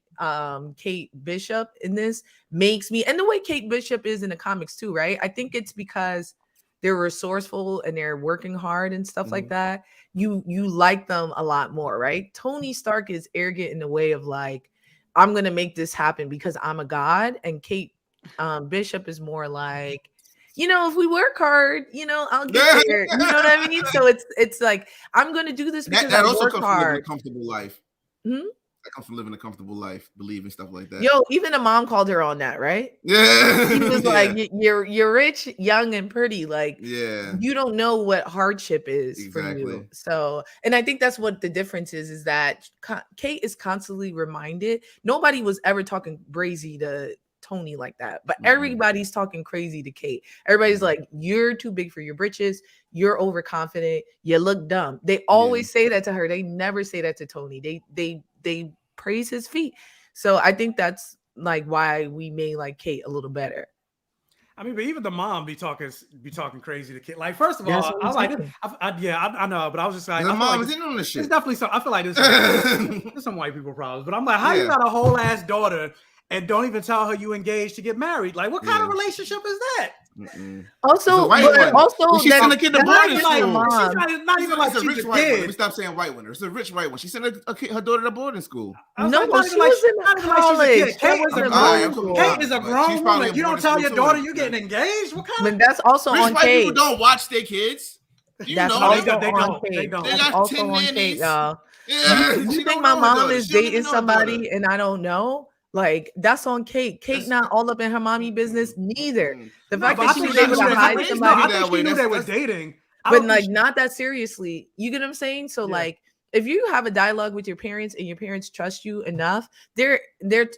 Speaker 2: Kate Bishop in this makes me, and the way Kate Bishop is in the comics too, right? I think it's because they're resourceful and they're working hard and stuff like that. You like them a lot more, right? Tony Stark is arrogant in the way of like, I'm gonna make this happen because I'm a god, and Kate Bishop is more like, if we work hard, I'll get there. You know what I mean? So it's like, I'm gonna do this because
Speaker 3: that
Speaker 2: I
Speaker 3: also
Speaker 2: work
Speaker 3: comes
Speaker 2: hard.
Speaker 3: from living a comfortable life.
Speaker 2: Hmm?
Speaker 3: That comes from living a comfortable life, believing stuff like that.
Speaker 2: Yo, even a mom called her on that, right?
Speaker 3: Yeah.
Speaker 2: He was like, you're rich, young, and pretty. Like,
Speaker 3: yeah,
Speaker 2: you don't know what hardship is for you. So, and I think that's what the difference is that Kate is constantly reminded. Nobody was ever talking crazy to Tony like that, but everybody's talking crazy to Kate. Everybody's like, you're too big for your britches. You're overconfident. You look dumb. They always say that to her. They never say that to Tony. They praise his feet. So I think that's like why we may like Kate a little better.
Speaker 1: I mean, but even the mom be talking crazy to kid. Like, first of all, I like it. I know, but I was just like,
Speaker 3: the mom
Speaker 1: like
Speaker 3: is in on this shit.
Speaker 1: It's definitely some. I feel like there's some white people problems. But I'm like, how you got a whole ass daughter and don't even tell her you engaged to get married? Like, what kind of relationship is that?
Speaker 2: Also,
Speaker 3: she's sending a kid to boarding school.
Speaker 1: She's not even like
Speaker 3: she's a rich white one. We stop saying white one. It's a rich white one. She sent her daughter to boarding school.
Speaker 2: No, she was in college.
Speaker 1: Kate is a grown woman. You don't tell your daughter you're getting engaged. What kind
Speaker 2: of? But that's also on Kate.
Speaker 3: People don't watch their kids.
Speaker 2: That's also on Kate. That's also on Kate, y'all. You think my mom is dating somebody and I don't know? Like, that's on Kate. Kate not all up in her mommy business neither. The fact that she was able to hide somebody.
Speaker 1: I think she knew they were dating.
Speaker 2: But like, not that seriously. You get what I'm saying? So like, if you have a dialogue with your parents and your parents trust you enough, they're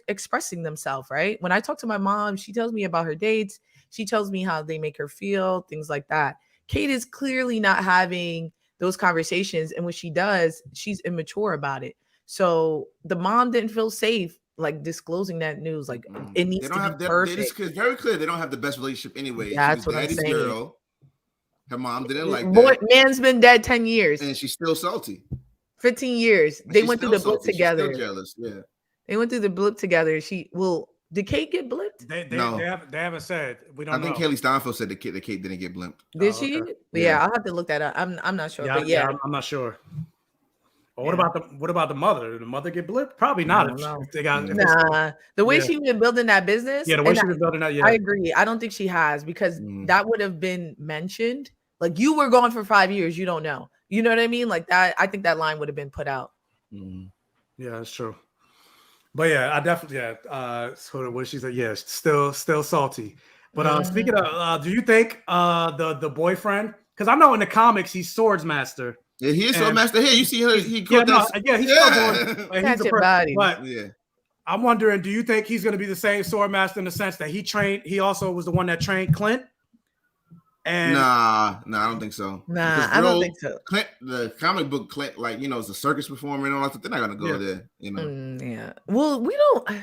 Speaker 2: expressing themselves, right? When I talk to my mom, she tells me about her dates. She tells me how they make her feel, things like that. Kate is clearly not having those conversations. And when she does, she's immature about it. So the mom didn't feel safe like disclosing that news. Like, it needs to be perfect.
Speaker 3: It's very clear they don't have the best relationship anyway.
Speaker 2: That's what I'm saying.
Speaker 3: Girl. Her mom didn't like
Speaker 2: that. Man's been dead 10 years.
Speaker 3: And she's still salty.
Speaker 2: 15 years. They went through the blip together.
Speaker 3: She's still jealous. Yeah.
Speaker 2: They went through the blip together. Did Kate get blipped?
Speaker 1: No. They haven't said. We don't know.
Speaker 3: I think Haley Steinfeld said the Kate didn't get blipped.
Speaker 2: Did she? Okay. Yeah, I'll have to look that up. I'm not sure. But
Speaker 1: I'm not sure. Well, what about the mother? Did the mother get blipped? Probably not.
Speaker 2: The way she been building that business.
Speaker 1: Yeah, the way she been building that. Yeah,
Speaker 2: I agree. I don't think she has, because that would have been mentioned. Like, you were gone for 5 years. You don't know. You know what I mean? Like that. I think that line would have been put out.
Speaker 1: Yeah, that's true. But yeah, I definitely sort of what she said. Yeah, still salty. But speaking of, do you think the boyfriend? Because I know in the comics he's Swords Master.
Speaker 3: Yeah, he is Swordmaster here. You see her? He's
Speaker 1: still going. He's a person. But I'm wondering, do you think he's going to be the same Swordmaster in the sense that he also was the one that trained Clint? And
Speaker 3: nah, I don't think so.
Speaker 2: I don't think so.
Speaker 3: Clint, the comic book Clint, like, is a circus performer and all that. They're not going to go there,
Speaker 2: Yeah. Well, we don't.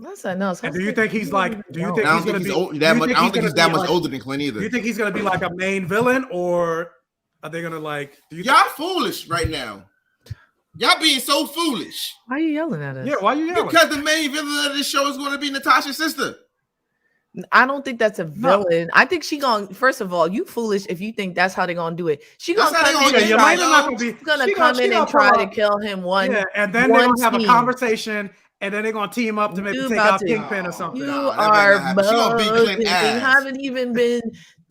Speaker 2: That's not no.
Speaker 1: Do you think he's like? Do you think
Speaker 3: he's going to be that much? I don't think he's that much older than Clint either.
Speaker 1: Do you think he's going to be like a main villain, or are they gonna like?
Speaker 3: Y'all foolish right now. Y'all being so foolish.
Speaker 2: Why are you yelling at us?
Speaker 1: Yeah, why are you yelling?
Speaker 3: Because the main villain of this show is going to be Natasha's sister.
Speaker 2: I don't think that's a villain. No. I think she gonna. First of all, you foolish if you think that's how they're gonna do it. She gonna come in and try to kill him one.
Speaker 1: Yeah, and then they're gonna have a conversation. And then they're gonna team up to maybe take out Kingpin or something.
Speaker 2: You are bugging. They haven't even been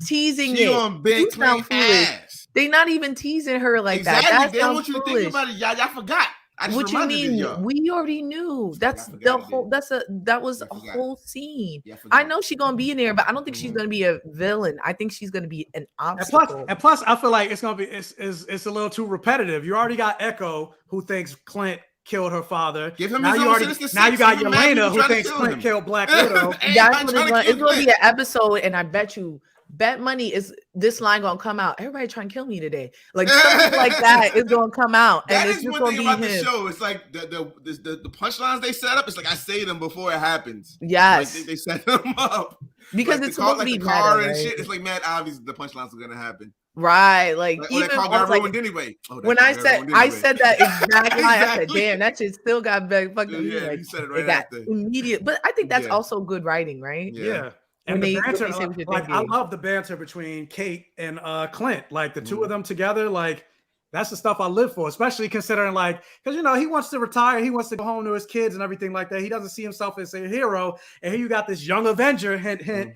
Speaker 2: teasing it. You sound foolish. They not even teasing her like that. That
Speaker 3: they want you to think about it. Y'all forgot.
Speaker 2: What you mean? We already knew. That's the whole. That was a whole scene. I know she's gonna be in there, but I don't think she's gonna be a villain. I think she's gonna be an obstacle.
Speaker 1: And plus, I feel like it's gonna be it's a little too repetitive. You already got Echo, who thinks Clint killed her father.
Speaker 3: Give him
Speaker 1: now
Speaker 3: his
Speaker 1: you got Yelena, who thinks Clint killed Black Widow.
Speaker 2: It's going to be an episode, and I bet you bet money is this line gonna come out. Everybody trying to kill me today. Like something like that is gonna come out,
Speaker 3: That
Speaker 2: and
Speaker 3: is
Speaker 2: it's just
Speaker 3: one
Speaker 2: gonna
Speaker 3: thing
Speaker 2: be
Speaker 3: about the
Speaker 2: him.
Speaker 3: show. It's like the punchlines they set up. It's like I say them before it happens.
Speaker 2: Yes,
Speaker 3: like they set them up
Speaker 2: because
Speaker 3: like
Speaker 2: it's
Speaker 3: the car,
Speaker 2: supposed to be
Speaker 3: like the car
Speaker 2: meta,
Speaker 3: and
Speaker 2: right?
Speaker 3: shit. It's like mad obvious the punchlines are gonna happen.
Speaker 2: Right, like
Speaker 3: Like,
Speaker 2: even
Speaker 3: that car
Speaker 2: I
Speaker 3: got
Speaker 2: was like,
Speaker 3: ruined anyway.
Speaker 2: when I said that exact line, I said,
Speaker 3: Exactly.
Speaker 2: "Damn, that shit still got back fucked up."
Speaker 3: Yeah,
Speaker 2: Like,
Speaker 3: you said it
Speaker 2: it
Speaker 3: right
Speaker 2: got
Speaker 3: after.
Speaker 2: immediate, but I think that's
Speaker 3: Yeah.
Speaker 2: also good writing, right?
Speaker 1: Yeah.
Speaker 2: When
Speaker 1: And the
Speaker 2: they
Speaker 1: banter,
Speaker 2: say what you're
Speaker 1: like I
Speaker 2: thinking.
Speaker 1: love the banter between Kate and Clint. Like the two of them together, like that's the stuff I live for, especially considering like, because you know, he wants to retire, he wants to go home to his kids and everything like that. He doesn't see himself as a hero. And here you got this young Avenger, hint, hint,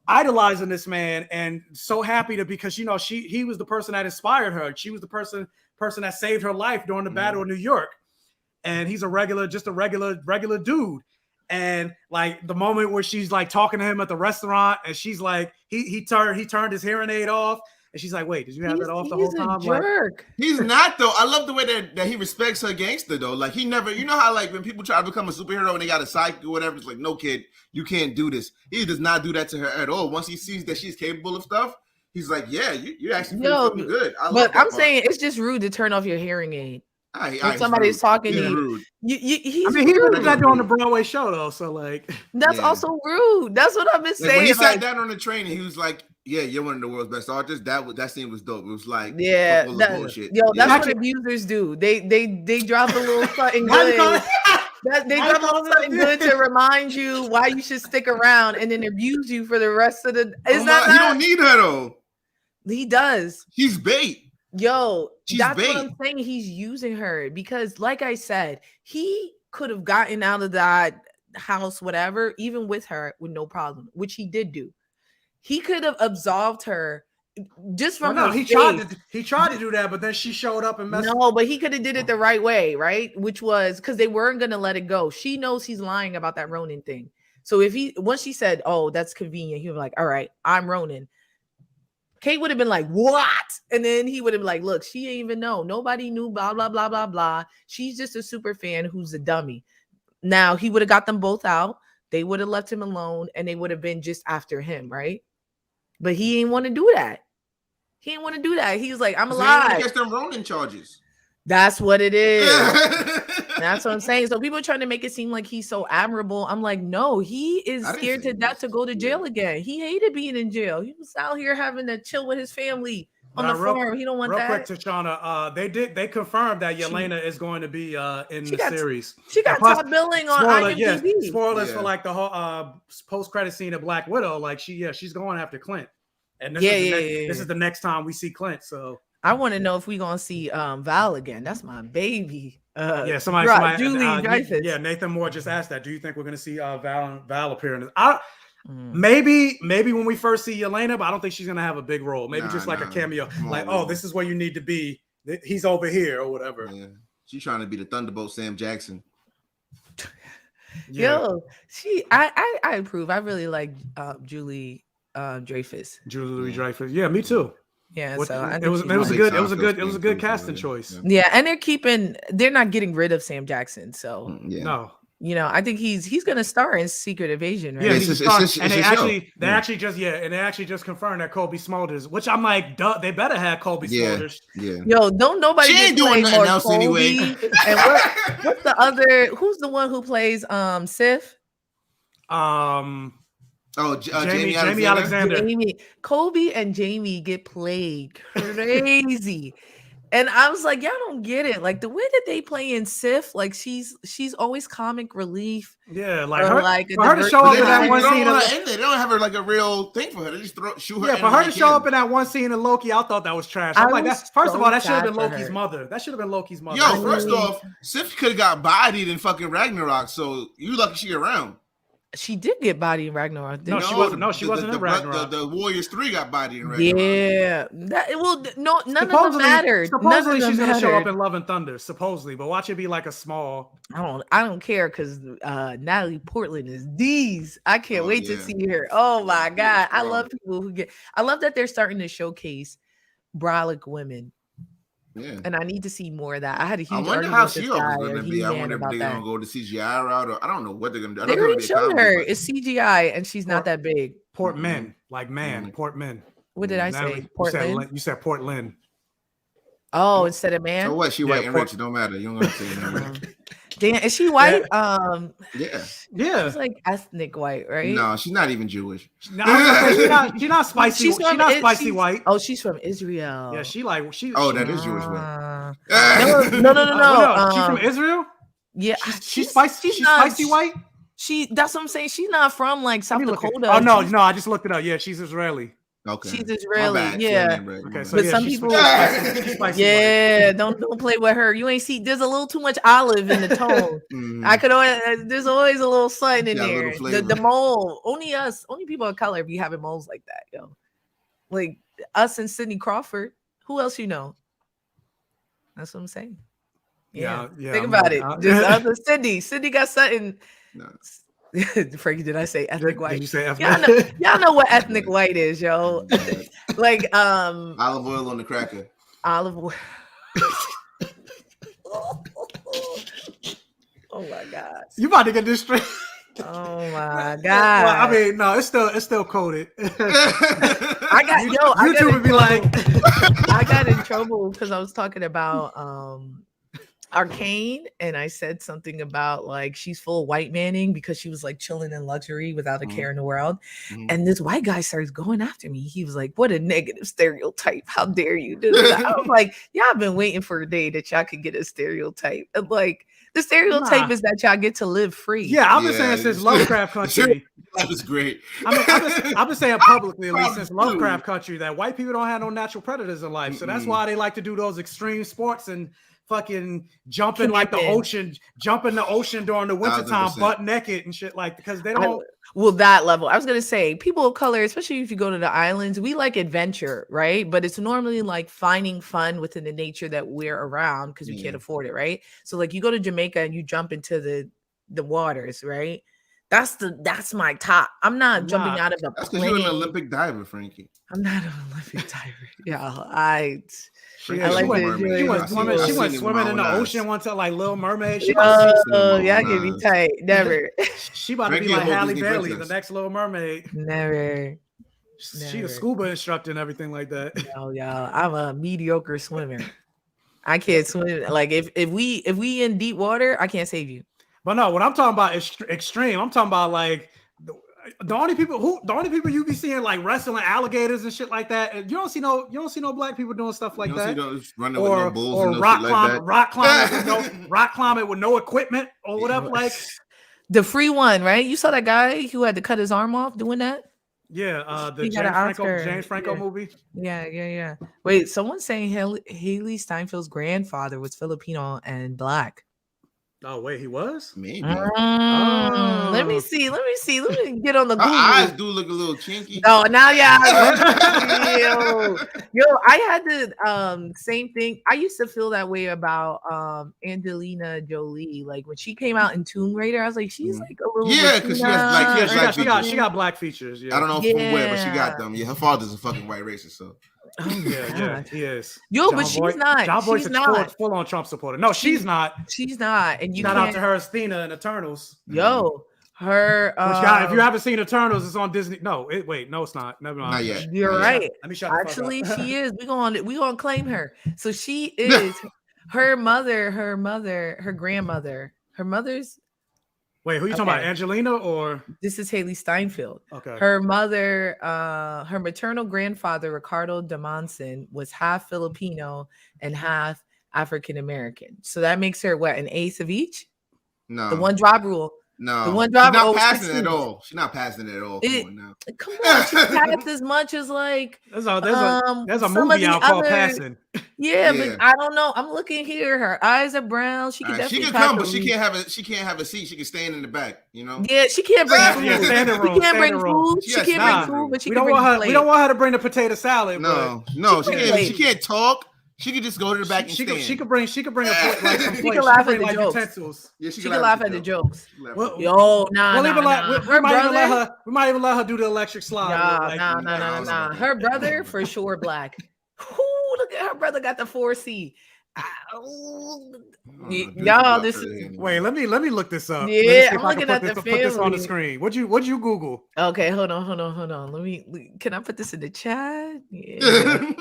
Speaker 1: idolizing this man and so happy to, because you know, he was the person that inspired her. She was the person that saved her life during the Battle of New York. And he's just a regular dude. And like the moment where she's like talking to him at the restaurant, and she's like, he turned his hearing aid off, and she's like, "Wait, did you have that off the whole time?"
Speaker 2: He's a jerk.
Speaker 3: Like, he's not though. I love the way that he respects her gangster though. Like he never, you know how like when people try to become a superhero and they got a psychic or whatever, it's like, no kid, you can't do this. He does not do that to her at all. Once he sees that she's capable of stuff, he's like, yeah, you actually pretty fucking good.
Speaker 2: But I'm saying it's just rude to turn off your hearing aid. When somebody's talking to you,
Speaker 1: he did that on the Broadway show though, so like
Speaker 2: that's also rude. That's what I've been saying.
Speaker 3: When he sat down on the train and he was like, "Yeah, you're one of the world's best artists." That scene was dope. It was like, bullshit.
Speaker 2: That's what abusers do. They drop a little something good. They drop a little something good to remind you why you should stick around, and then abuse you for the rest of the. He
Speaker 3: don't need her though.
Speaker 2: He does.
Speaker 3: He's bait.
Speaker 2: Yo, that's what I'm saying. He's using her because, like I said, he could have gotten out of that house, whatever, even with her, with no problem, which he did do. He could have absolved her just from her
Speaker 1: he tried to do that, but then she showed up and messed up.
Speaker 2: No, but he could have did it the right way, right? Which was because they weren't gonna let it go. She knows he's lying about that Ronin thing. So once she said, "Oh, that's convenient," he was like, "All right, I'm Ronin." Kate would have been like, "What?" And then he would have been like, "Look, she ain't even know. Nobody knew, blah, blah, blah, blah, blah. She's just a super fan who's a dummy." Now, he would have got them both out. They would have left him alone, and they would have been just after him, right? But he didn't want to do that. He didn't want to do that. He was like, "I'm alive."
Speaker 3: He gets them Ronin charges.
Speaker 2: That's what it is. That's what I'm saying. So people are trying to make it seem like he's so admirable. I'm like, no, he is scared to death to go to jail again. He hated being in jail. He was out here having to chill with his family on the farm. He don't want that.
Speaker 1: Real quick, Tashana, they confirmed that Yelena is going to be in the series.
Speaker 2: She got top billing on IMDb.
Speaker 1: Yes, spoilers for like the whole post-credit scene of Black Widow. Like she's going after Clint. And this is the next time we see Clint. So
Speaker 2: I want to know if we're gonna see Val again. That's my baby.
Speaker 1: Somebody
Speaker 2: Julie Dreyfus.
Speaker 1: Yeah, Nathan Moore just asked that. Do you think we're gonna see Val appear in this? Maybe when we first see Yelena, but I don't think she's gonna have a big role. Maybe just like a cameo, like, "Oh, this is where you need to be. He's over here," or whatever.
Speaker 3: Yeah. She's trying to be the Thunderbolt Sam Jackson.
Speaker 2: Yo, I approve. I really like Julie Dreyfus.
Speaker 1: Julie Dreyfus. Yeah, me too.
Speaker 2: Yeah,
Speaker 1: so it was a good casting choice.
Speaker 2: Yeah, and they're not getting rid of Sam Jackson. So
Speaker 1: no.
Speaker 2: You know, I think he's gonna star in Secret Invasion, right?
Speaker 1: Yeah, they actually just confirmed that Kobe Smulders, which I'm like, duh, they better have Kobe Smulders.
Speaker 3: Yeah.
Speaker 2: Yo, don't nobody
Speaker 3: she ain't doing nothing else
Speaker 2: Kobe.
Speaker 3: anyway.
Speaker 2: And what's the other? Who's the one who plays Sif?
Speaker 3: Jamie Alexander.
Speaker 2: Kobe and Jamie get played crazy. And I was like, y'all don't get it. Like the way that they play in Sif, like she's always comic relief.
Speaker 1: Yeah, like her to show up in that one scene.
Speaker 3: They don't have her like a real thing for her. They just shoot her.
Speaker 1: Yeah, for her to show up in that one scene in Loki, I thought that was trash. I'm like, first of all, that should have been Loki's mother. That should have been Loki's mother.
Speaker 3: Yo, first off, Sif could have got bodied in fucking Ragnarok, so you lucky she around.
Speaker 2: She did get bodied in Ragnarok.
Speaker 1: She wasn't in Ragnarok.
Speaker 3: The Warriors 3 got bodied in Ragnarok.
Speaker 2: Yeah. None of them mattered.
Speaker 1: Supposedly she's going to show up in Love and Thunder, supposedly, but watch it be like a small.
Speaker 2: I don't care because Natalie Portman is D's. I can't wait to see her. Oh my God. I love people who I love that they're starting to showcase brolic women.
Speaker 3: Yeah.
Speaker 2: And I need to see more of that. I had a huge
Speaker 3: argument. I wonder how She-Hulk is going to be. I wonder if they're going to go the CGI route, or I don't know what they're going to do.
Speaker 2: They already showed her. It's CGI, and she's not that big.
Speaker 1: Portman, like man, Portman.
Speaker 2: What did I
Speaker 1: Natalie,
Speaker 2: say? Portland.
Speaker 1: You said Portland.
Speaker 2: Oh, instead of man.
Speaker 3: So what? She white and rich. It don't matter. You don't have to say that.
Speaker 2: Damn, is she white?
Speaker 3: Yeah.
Speaker 2: She's like ethnic white, right?
Speaker 3: No, she's not even Jewish.
Speaker 1: No, she's not spicy. She's not spicy white.
Speaker 2: Oh, she's from Israel.
Speaker 1: Yeah, she.
Speaker 3: Oh, that is Jewish white.
Speaker 2: No.
Speaker 1: She's from Israel.
Speaker 2: Yeah,
Speaker 1: she's spicy. She's spicy white.
Speaker 2: That's what I'm saying. She's not from like South Dakota.
Speaker 1: Oh no, I just looked it up. Yeah, she's Israeli.
Speaker 3: Okay.
Speaker 2: She's Israeli, yeah.
Speaker 1: Okay, so
Speaker 2: but some people, don't play with her. You ain't see. There's a little too much olive in the tone. I could always. There's always a little something in there. The mole. Only people of color be having moles like that, yo. Like us and Sidney Crawford. Who else you know? That's what I'm saying. Yeah. Think about it. Just Sidney got something. No. Frankie, did I say ethnic white?
Speaker 1: Did you say ethnic?
Speaker 2: Y'all know what ethnic white is, yo. Like
Speaker 3: olive oil on the cracker.
Speaker 2: Olive oil. Oh my God.
Speaker 1: You about to get this straight.
Speaker 2: Oh my God.
Speaker 1: Well, I mean, no, it's still coded.
Speaker 2: YouTube would be like I got in trouble because I was talking about Arcane, and I said something about like she's full of white manning because she was like chilling in luxury without a care in the world. And this white guy starts going after me. He was like, "What a negative stereotype! How dare you do that?" I was like, "Y'all been waiting for a day that y'all could get a stereotype." And like the stereotype is that y'all get to live free.
Speaker 1: Yeah, I've been saying since Lovecraft Country.
Speaker 3: That was great.
Speaker 1: I've been saying publicly at least since Lovecraft Country that white people don't have no natural predators in life, so that's why they like to do those extreme sports and fucking jumping like the ocean, jump in the ocean during the wintertime, butt naked and shit, like because they don't.
Speaker 2: That level. I was gonna say people of color, especially if you go to the islands, we like adventure, right? But it's normally like finding fun within the nature that we're around because we can't afford it, right? So like you go to Jamaica and you jump into the waters, right? That's my top. I'm not jumping out of a plane.
Speaker 3: That's because you're an Olympic diver, Frankie.
Speaker 2: I'm not an Olympic diver. Yeah,
Speaker 1: She went swimming in the ocean one time, like Little Mermaid.
Speaker 2: Y'all get me tight. Never.
Speaker 1: She about to be like Halle Bailey, the next Little Mermaid.
Speaker 2: Never.
Speaker 1: She a scuba instructor and everything like that.
Speaker 2: No, y'all. I'm a mediocre swimmer. I can't swim. Like if we in deep water, I can't save you.
Speaker 1: But no, what I'm talking about is extreme. I'm talking about like the only people you be seeing like wrestling alligators and shit like that. You don't see no black people doing stuff like that.
Speaker 3: Running with no bulls
Speaker 1: or
Speaker 3: and
Speaker 1: rock climbing with no equipment or whatever. Like
Speaker 2: the free one, right? You saw that guy who had to cut his arm off doing that.
Speaker 1: Yeah, the James Franco movie.
Speaker 2: Yeah. Wait, someone's saying Haley Steinfeld's grandfather was Filipino and black.
Speaker 1: Oh wait, he was?
Speaker 3: Maybe.
Speaker 2: Let me see. Let me get on the Google.
Speaker 3: Her eyes do look a little chinky.
Speaker 2: No, now yo, I had the same thing. I used to feel that way about Angelina Jolie. Like when she came out in Tomb Raider, I was like, she's like a little
Speaker 3: because
Speaker 1: she got black features. Yeah.
Speaker 3: I don't know from where, but she got them. Yeah, her father's a fucking white racist, so.
Speaker 1: Oh yeah, he is.
Speaker 2: Yo, but she's not.
Speaker 1: John Boy's a full-on Trump supporter. No, she's not.
Speaker 2: She's not. And you
Speaker 1: shout out to her, Athena in Eternals.
Speaker 2: Yo, her.
Speaker 1: If you haven't seen Eternals, it's on Disney. No, it's not. Never mind.
Speaker 3: Not yet.
Speaker 2: You're right.
Speaker 1: Let me shut
Speaker 2: Actually, she is. We gonna claim her. So she is. Her grandmother. Her mother's.
Speaker 1: Wait, who you talking about? Angelina or
Speaker 2: this is Haley Steinfeld?
Speaker 1: Okay.
Speaker 2: Her mother, her maternal grandfather, Ricardo Damonson, was half Filipino and half African American. So that makes her what, an eighth of each?
Speaker 3: No.
Speaker 2: The one drop rule.
Speaker 3: No.
Speaker 2: The one drop rule.
Speaker 3: She's not passing at all. She's not passing it at all.
Speaker 2: Come on, she passed as much as like
Speaker 1: there's a movie out called Passing.
Speaker 2: Yeah, but I don't know. I'm looking here. Her eyes are brown. She can definitely
Speaker 3: come, but she can't have a seat. She can stand in the back. You know.
Speaker 2: Yeah, she can't bring food.
Speaker 1: She can't bring food.
Speaker 2: She can't bring food, but she can bring plate.
Speaker 1: We don't want her to bring the potato salad.
Speaker 3: No, she can't talk. She could just go to the back and stand.
Speaker 1: She could bring a plate, like some
Speaker 2: she
Speaker 1: plates.
Speaker 2: Can laugh at the jokes.
Speaker 1: Utensils.
Speaker 2: Yeah, she can laugh at the jokes.
Speaker 1: Yo, we might even let her do the electric slide.
Speaker 2: Nah. Her brother for sure black. Ooh, look at her brother got the 4C. Y'all, this is
Speaker 1: wait. Let me look this up.
Speaker 2: yeah. I'm looking at the
Speaker 1: put this on the
Speaker 2: family.
Speaker 1: screen. What'd you Google?
Speaker 2: Okay, hold on. Can I put this in the chat? Yeah.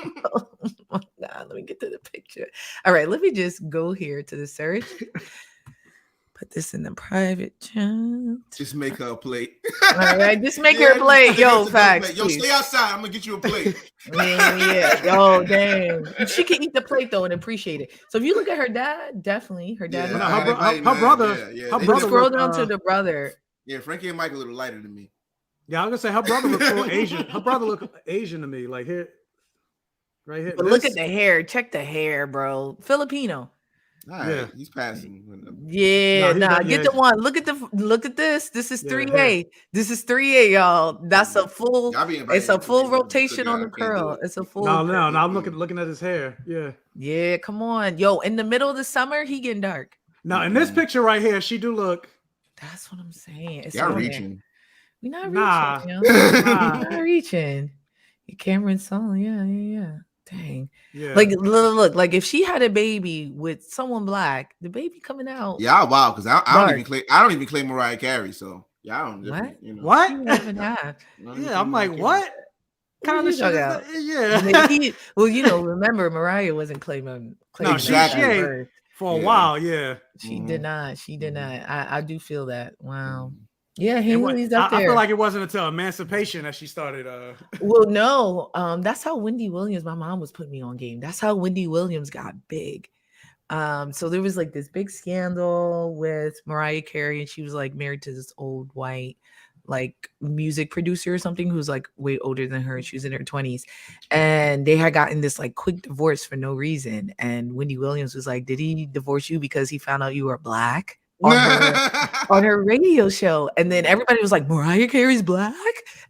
Speaker 2: Nah, let me get to the picture. All right, let me just go here to the search. Put this in the private chat.
Speaker 3: Just make her a plate.
Speaker 2: All right, just make her a plate. Yo, facts.
Speaker 3: Yo, stay outside. I'm gonna get you a plate.
Speaker 2: Yeah. Yo, damn. She can eat the plate though and appreciate it. So if you look at her dad, definitely her dad.
Speaker 1: Her brother.
Speaker 3: Yeah.
Speaker 1: Her brother.
Speaker 2: Scroll down to the brother.
Speaker 3: Yeah, Frankie and Mike a little lighter than me.
Speaker 1: Yeah, I was gonna say her brother looks full Asian. Her brother look Asian to me, like here, right here.
Speaker 2: But look at the hair. Check the hair, bro. Filipino.
Speaker 3: All right, yeah, he's passing.
Speaker 2: Yeah, get the one. Look at this. This is 3A. This is 3A, y'all. That's a full. It's a full rotation on the curl. It's a full.
Speaker 1: No. I'm looking at his hair. Yeah.
Speaker 2: Yeah, come on, yo. In the middle of the summer, he getting dark.
Speaker 1: Now in this picture right here, she do look.
Speaker 2: That's what I'm saying. It's
Speaker 3: y'all reaching.
Speaker 2: We're not reaching. We're not reaching. Your Cameron's song. Yeah. Dang. Yeah. Like look, like if she had a baby with someone black, the baby coming out.
Speaker 3: Yeah, wow, because I don't even claim Mariah Carey, so yeah, I don't.
Speaker 2: What?
Speaker 3: You know.
Speaker 1: What?
Speaker 2: Yeah,
Speaker 1: I'm like, what kind of shit is that?
Speaker 2: Yeah. Well, remember Mariah wasn't claiming
Speaker 1: she for a while. Yeah,
Speaker 2: she did not. I do feel that. Wow. Yeah, Haley's up there.
Speaker 1: I feel like it wasn't until Emancipation that she started.
Speaker 2: Well, no, that's how Wendy Williams. My mom was putting me on game. That's how Wendy Williams got big. So there was like this big scandal with Mariah Carey, and she was like married to this old white like music producer or something who's like way older than her. She was in her 20s, and they had gotten this like quick divorce for no reason. And Wendy Williams was like, "Did he divorce you because he found out you were black?" on her radio show, and then everybody was like, Mariah Carey's black,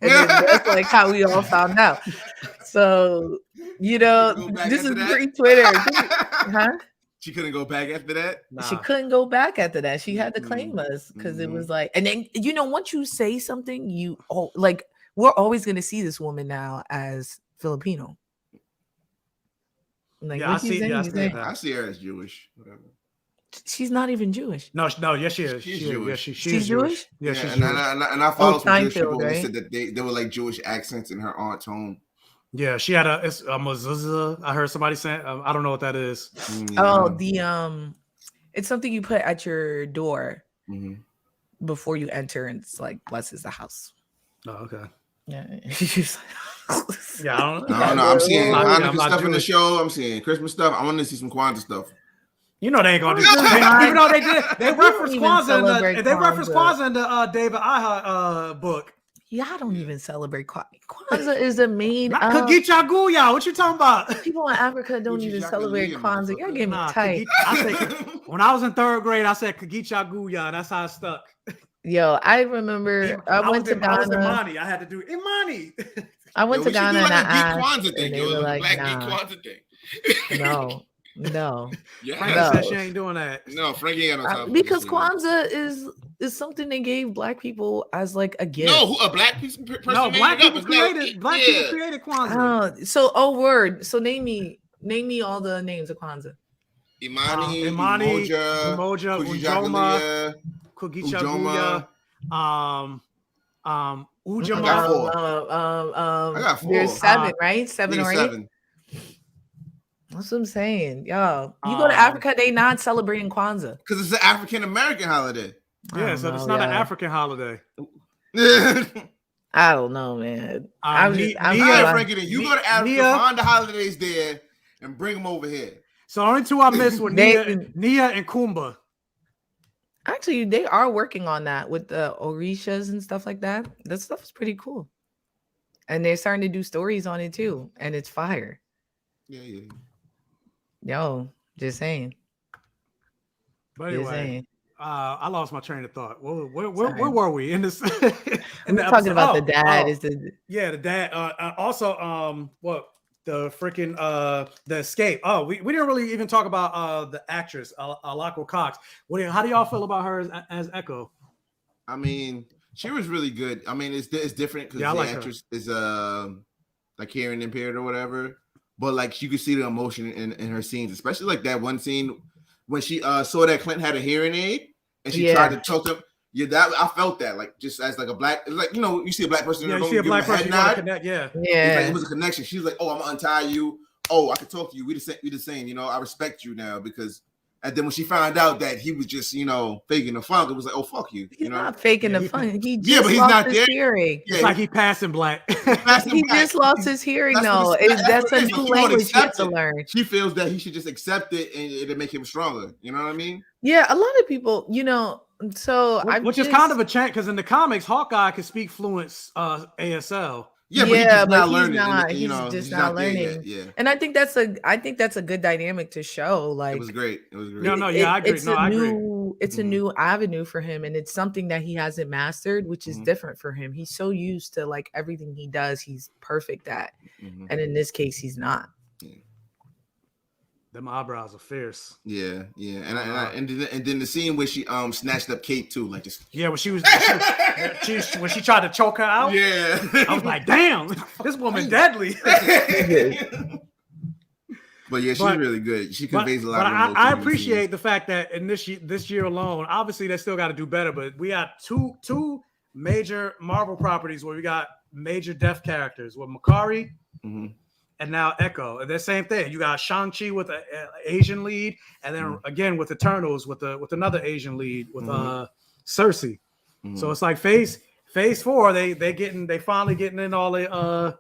Speaker 2: and then that's like how we all found out. So this is pre-Twitter.
Speaker 3: She couldn't go back after that.
Speaker 2: She couldn't go back after that. She had to claim us because it was like, and then once you say something, we're always going to see this woman now as Filipino. Like,
Speaker 3: I see her as Jewish. Whatever.
Speaker 2: She's not even Jewish.
Speaker 1: No, yes, she is.
Speaker 3: She's Jewish.
Speaker 1: She's Jewish.
Speaker 3: Yeah, she's Jewish. And I follow some Jewish people who said that they were like Jewish accents in her aunt's home.
Speaker 1: Yeah, she had a mezuzah. I heard somebody saying, I don't know what that is.
Speaker 2: It's something you put at your door before you enter, and it's like blesses the house.
Speaker 1: Oh, okay.
Speaker 2: Yeah.
Speaker 1: Yeah, I don't know.
Speaker 3: I'm seeing Hanukkah stuff in the show. I'm seeing Christmas stuff. I want to see some Kwanzaa stuff.
Speaker 1: They ain't gonna do that. Even though they did, they reference Kwanzaa in the David Aha book.
Speaker 2: Yeah, I don't even celebrate Kwanzaa. Kwanzaa is the main.
Speaker 1: Kagicha Guya. What you talking about?
Speaker 2: People in Africa don't even celebrate Kwanzaa. Y'all get me tight.
Speaker 1: When I was in third grade, I said Kagicha Guya. That's how it stuck.
Speaker 2: Yo, I remember I went to Ghana.
Speaker 1: I was Imani. I had to do Imani.
Speaker 2: I went to Ghana and I asked,
Speaker 3: and they were like, nah.
Speaker 2: No.
Speaker 1: Yeah. Frankie said she ain't doing that.
Speaker 3: No, Frankie ain't on top.
Speaker 2: Because Kwanzaa is something they gave black people as like a gift.
Speaker 3: No, a black person.
Speaker 1: No, black people created Kwanzaa.
Speaker 2: So name me all the names of Kwanzaa.
Speaker 3: Imani,
Speaker 1: Umoja, Ujoma, Kugicha Guya, Ujama.
Speaker 3: I got 4.
Speaker 2: There's 7, right? 7 already.
Speaker 3: 7.
Speaker 2: That's what I'm saying. Y'all, you go to Africa, they not celebrating Kwanzaa.
Speaker 3: Because it's an African American holiday.
Speaker 1: Yeah, so it's not an African holiday.
Speaker 2: I don't know, man.
Speaker 3: Frankie, you go to Africa, find the holidays there, and bring them over here.
Speaker 1: So only 2 I missed were Nia and Kumba.
Speaker 2: Actually, they are working on that with the Orishas and stuff like that. That stuff is pretty cool. And they're starting to do stories on it too. And it's fire.
Speaker 3: Yeah.
Speaker 2: Yo, just saying.
Speaker 1: But anyway, I lost my train of thought. Where were we in this?
Speaker 2: We're talking about the dad.
Speaker 1: The dad. Also, the freaking the escape. Oh, we didn't really even talk about the actress Alako Cox. How do y'all feel about her as Echo?
Speaker 3: I mean, she was really good. I mean, it's different because the actress is like hearing impaired or whatever. but like you could see the emotion in her scenes, especially like that one scene when she saw that Clint had a hearing aid and she tried to talk to him. Yeah, that I felt that like just as like a black, like you see a black person.
Speaker 1: Yeah,
Speaker 3: in the
Speaker 1: you see a
Speaker 3: room,
Speaker 1: black
Speaker 3: give
Speaker 1: person.
Speaker 3: him a head nod.
Speaker 1: Connect, yeah.
Speaker 3: Like, it was a connection. She was like, "Oh, I'm gonna untie you. Oh, I can talk to you. We the same. I respect you now because." And then when she found out that he was just faking the funk, it was like, "Oh, fuck you."
Speaker 2: He's not faking the funk. He just
Speaker 3: but he's
Speaker 2: lost
Speaker 3: not
Speaker 2: his
Speaker 3: there.
Speaker 2: hearing.
Speaker 1: It's like he passing black.
Speaker 2: He just lost his hearing though. That's a new language you have to learn.
Speaker 3: She feels that he should just accept it and it'll make him stronger. You know what I mean?
Speaker 2: Yeah, a lot of people, which
Speaker 1: is kind of a change because in the comics, Hawkeye can speak fluent ASL.
Speaker 3: Yeah, but he's
Speaker 2: just not learning.
Speaker 3: Yeah,
Speaker 2: and I think that's a good dynamic to show. Like
Speaker 3: it was great.
Speaker 1: I agree.
Speaker 2: It's a new avenue for him, and it's something that he hasn't mastered, which is different for him. He's so used to like everything he does, he's perfect at, and in this case, he's not.
Speaker 1: Them eyebrows are fierce.
Speaker 3: Yeah, and then the scene where she snatched up Kate too, like this.
Speaker 1: Yeah, when she when she tried to choke her out.
Speaker 3: Yeah,
Speaker 1: I was like, damn, this woman deadly.
Speaker 3: But yeah, she's really good. She conveys a lot. Of
Speaker 1: I appreciate the fact that in this year alone, obviously they still got to do better. But we got two major Marvel properties where we got major deaf characters with Makari. And now Echo, and the same thing. You got Shang-Chi with an Asian lead, and then again with Eternals with another Asian lead with Cersei. So it's like phase 4. They finally getting in all the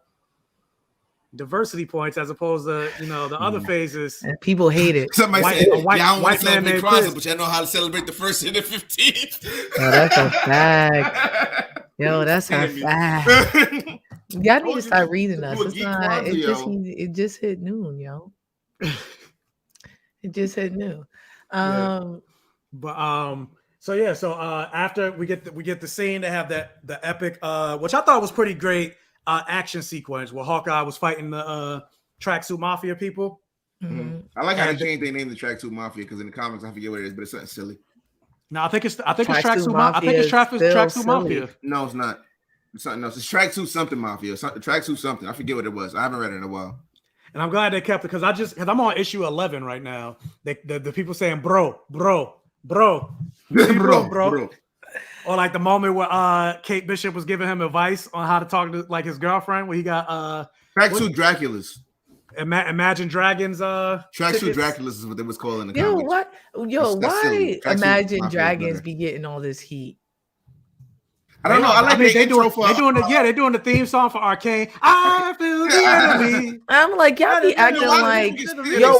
Speaker 1: diversity points as opposed to the other phases.
Speaker 2: And people hate it.
Speaker 3: Somebody said, "I don't want to celebrate Kwanzaa, but I know how to celebrate the 1st and the 15th."
Speaker 2: Oh, that's a fact. Yo, that's a fact. Y'all need to start reading us. It's not. It just hit noon, yo. It just hit noon.
Speaker 1: So after we get the scene to have the epic, which I thought was pretty great action sequence where Hawkeye was fighting the tracksuit mafia people.
Speaker 3: I like how they changed their name to Tracksuit Mafia because in the comics I forget what it is, but it's something silly.
Speaker 1: No, I think it's Tracksuit Mafia. I think it's Tracksuit Mafia.
Speaker 3: No, it's not. It's something else. It's Tracksuit something Mafia. Tracksuit something. I forget what it was. I haven't read it in a while.
Speaker 1: And I'm glad they kept it because I'm on issue 11 right now. The people saying bro. Or like the moment where Kate Bishop was giving him advice on how to talk to like his girlfriend, where he got
Speaker 3: Tracksuit Draculas.
Speaker 1: Imagine Dragons.
Speaker 3: Tracksuit Draculas is what they was calling the comics.
Speaker 2: Why Imagine Dragons be getting all this heat?
Speaker 3: I don't know. I like
Speaker 1: they're doing the theme song for Arcane. I feel the enemy.
Speaker 2: I'm like, y'all be acting like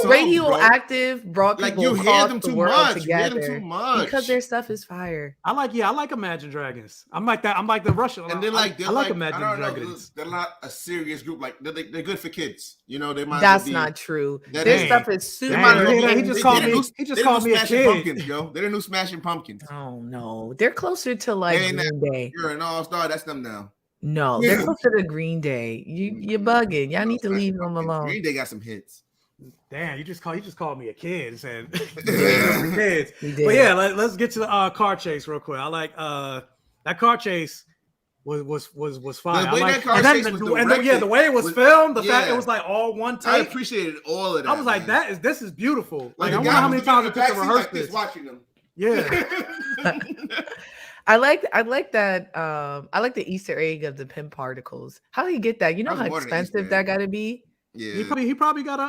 Speaker 2: Radioactive brought people across the world together because their stuff is fire.
Speaker 1: I like Imagine Dragons. I'm like that. I'm like the Russian.
Speaker 3: And then I like
Speaker 1: Imagine Dragons.
Speaker 3: They're not a serious group. Like they're good for kids. They might.
Speaker 2: That's not true. Their stuff is super.
Speaker 1: He just called me a kid.
Speaker 3: Pumpkins, yo. They're the new Smashing Pumpkins.
Speaker 2: Oh no, they're closer to like Green Day.
Speaker 3: You're an all-star. That's them now.
Speaker 2: No, they're closer to Green Day. You're bugging. Y'all need to leave them alone.
Speaker 3: Green Day got some hits.
Speaker 1: Damn, you just called me a kid and said kids. But yeah, let's get to the car chase real quick. I like that car chase was fine. The way it was filmed, the fact it was like all one take.
Speaker 3: I appreciated all of that.
Speaker 1: I was like, this is beautiful. Like I wonder how many times it took to rehearse this.
Speaker 3: Watching them.
Speaker 1: Yeah.
Speaker 2: I like that. I like the Easter egg of the pimp particles. How do you get that? You know how expensive that got to be.
Speaker 3: Yeah,
Speaker 1: he probably got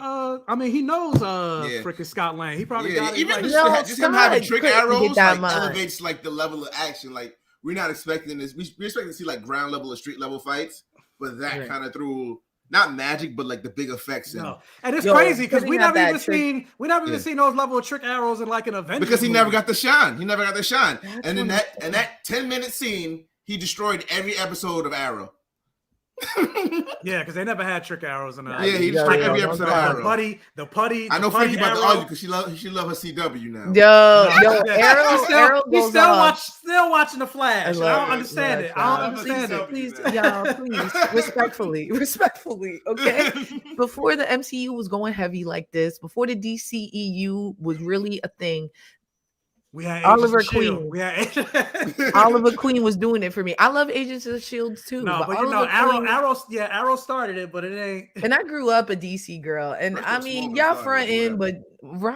Speaker 1: he knows freaking Scott Lang. He probably got
Speaker 3: even just him having trick arrows elevates like the level of action. Like we're not expecting this. We're expecting to see like ground level or street level fights, but that kind of threw. Not magic, but like the big effects.
Speaker 1: No. And it's crazy because we never even seen those level of trick arrows in like an Avengers
Speaker 3: because he
Speaker 1: movie.
Speaker 3: never got the shine. And in that 10-minute scene, he destroyed every episode of Arrow.
Speaker 1: Yeah, because they never had trick arrows in
Speaker 3: he destroyed every episode of Arrow.
Speaker 1: The putty.
Speaker 3: I know Frankie about to argue because she love her CW now.
Speaker 2: Arrow
Speaker 1: he's still watching the Flash. I don't understand it. I don't understand it.
Speaker 2: Please, respectfully, okay? Before the MCU was going heavy like this, before the DCEU was really a thing,
Speaker 1: We had
Speaker 2: Oliver
Speaker 1: Agents of Shield.
Speaker 2: Queen.
Speaker 1: We had
Speaker 2: Oliver Queen was doing it for me. I love Agents of Shield too.
Speaker 1: No, but you know, Arrow started it, but it ain't.
Speaker 2: And I grew up a DC girl, and
Speaker 3: First
Speaker 2: I
Speaker 3: of
Speaker 2: mean,
Speaker 3: Smallville
Speaker 2: y'all
Speaker 3: started,
Speaker 2: fronting, but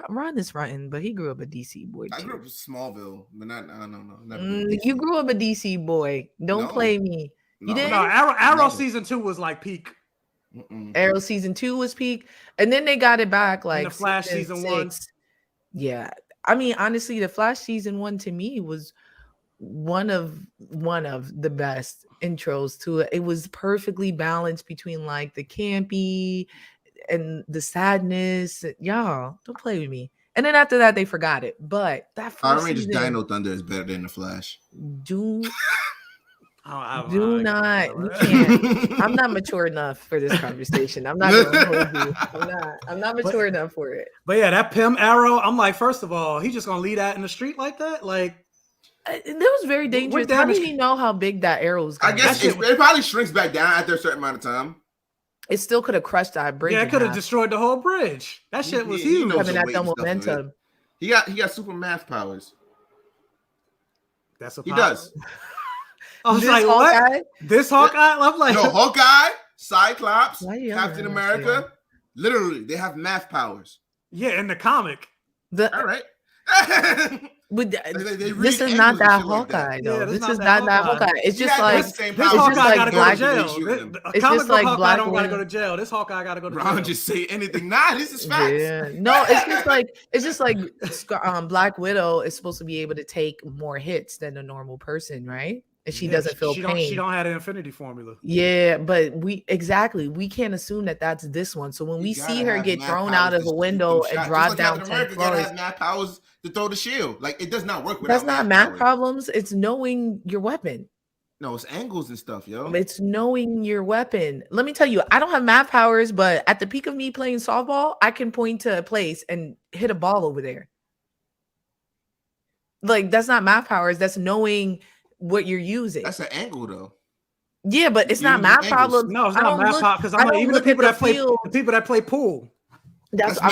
Speaker 2: Ron is fronting, but he grew up a DC boy.
Speaker 3: I
Speaker 2: too.
Speaker 3: grew up in Smallville, but not.
Speaker 2: You grew up a DC boy. Don't play me. You did.
Speaker 1: No, Arrow season 2 was like peak.
Speaker 2: Arrow season 2 was peak, and then they got it back like
Speaker 1: the Flash season 1.
Speaker 2: Yeah, I mean, honestly, the Flash season 1 to me was one of the best intros to it. It was perfectly balanced between like the campy and the sadness. Y'all don't play with me. And then after that, they forgot it. But that first season,
Speaker 3: Dino Thunder is better than the Flash.
Speaker 2: Do not.
Speaker 1: You
Speaker 2: can't. I'm not mature enough for this conversation. I'm not going to hold you. I'm not mature enough for it.
Speaker 1: But yeah, that Pym Arrow, I'm like, first of all, he just gonna leave that in the street like that? Like,
Speaker 2: that was very dangerous. How did he know how big that arrow was?
Speaker 3: I guess it probably shrinks back down after a certain amount of time.
Speaker 2: It still could have crushed that bridge.
Speaker 1: Yeah, it could have destroyed the whole bridge. That shit was huge.
Speaker 2: Coming at the momentum.
Speaker 3: He got super math powers.
Speaker 1: That's a
Speaker 3: he does.
Speaker 1: I was like, Hawkeye? What? This Hawkeye? I'm like,
Speaker 3: no, Hawkeye, Cyclops, Captain America. Literally, they have math powers.
Speaker 1: Yeah, in the comic.
Speaker 3: All right.
Speaker 2: But this is not that Hawkeye, though. This is not that Hawkeye. It's just like
Speaker 1: this Hawkeye gotta go to jail.
Speaker 2: It's just like
Speaker 1: Hawkeye don't gotta go to jail. This Hawkeye gotta go to jail.
Speaker 3: Ron just say anything. Nah, this is facts.
Speaker 2: Yeah. No, it's just like Black Widow is supposed to be able to take more hits than a normal person, right? And she doesn't feel pain.
Speaker 1: She don't have an infinity formula.
Speaker 2: Yeah, but we can't assume that that's this one. So when we see her get thrown out of a window and drive down 10 floors,
Speaker 3: have math powers to throw the shield. Like it does not work without.
Speaker 2: That's not math problems. It's knowing your weapon.
Speaker 3: No, it's angles and stuff, yo.
Speaker 2: It's knowing your weapon. Let me tell you, I don't have math powers, but at the peak of me playing softball, I can point to a place and hit a ball over there. Like that's not math powers. That's knowing what you're using.
Speaker 3: That's an angle though.
Speaker 2: Yeah, but it's not math problems.
Speaker 1: No, it's not math problems because I'm like, even the people that play pool.
Speaker 3: That's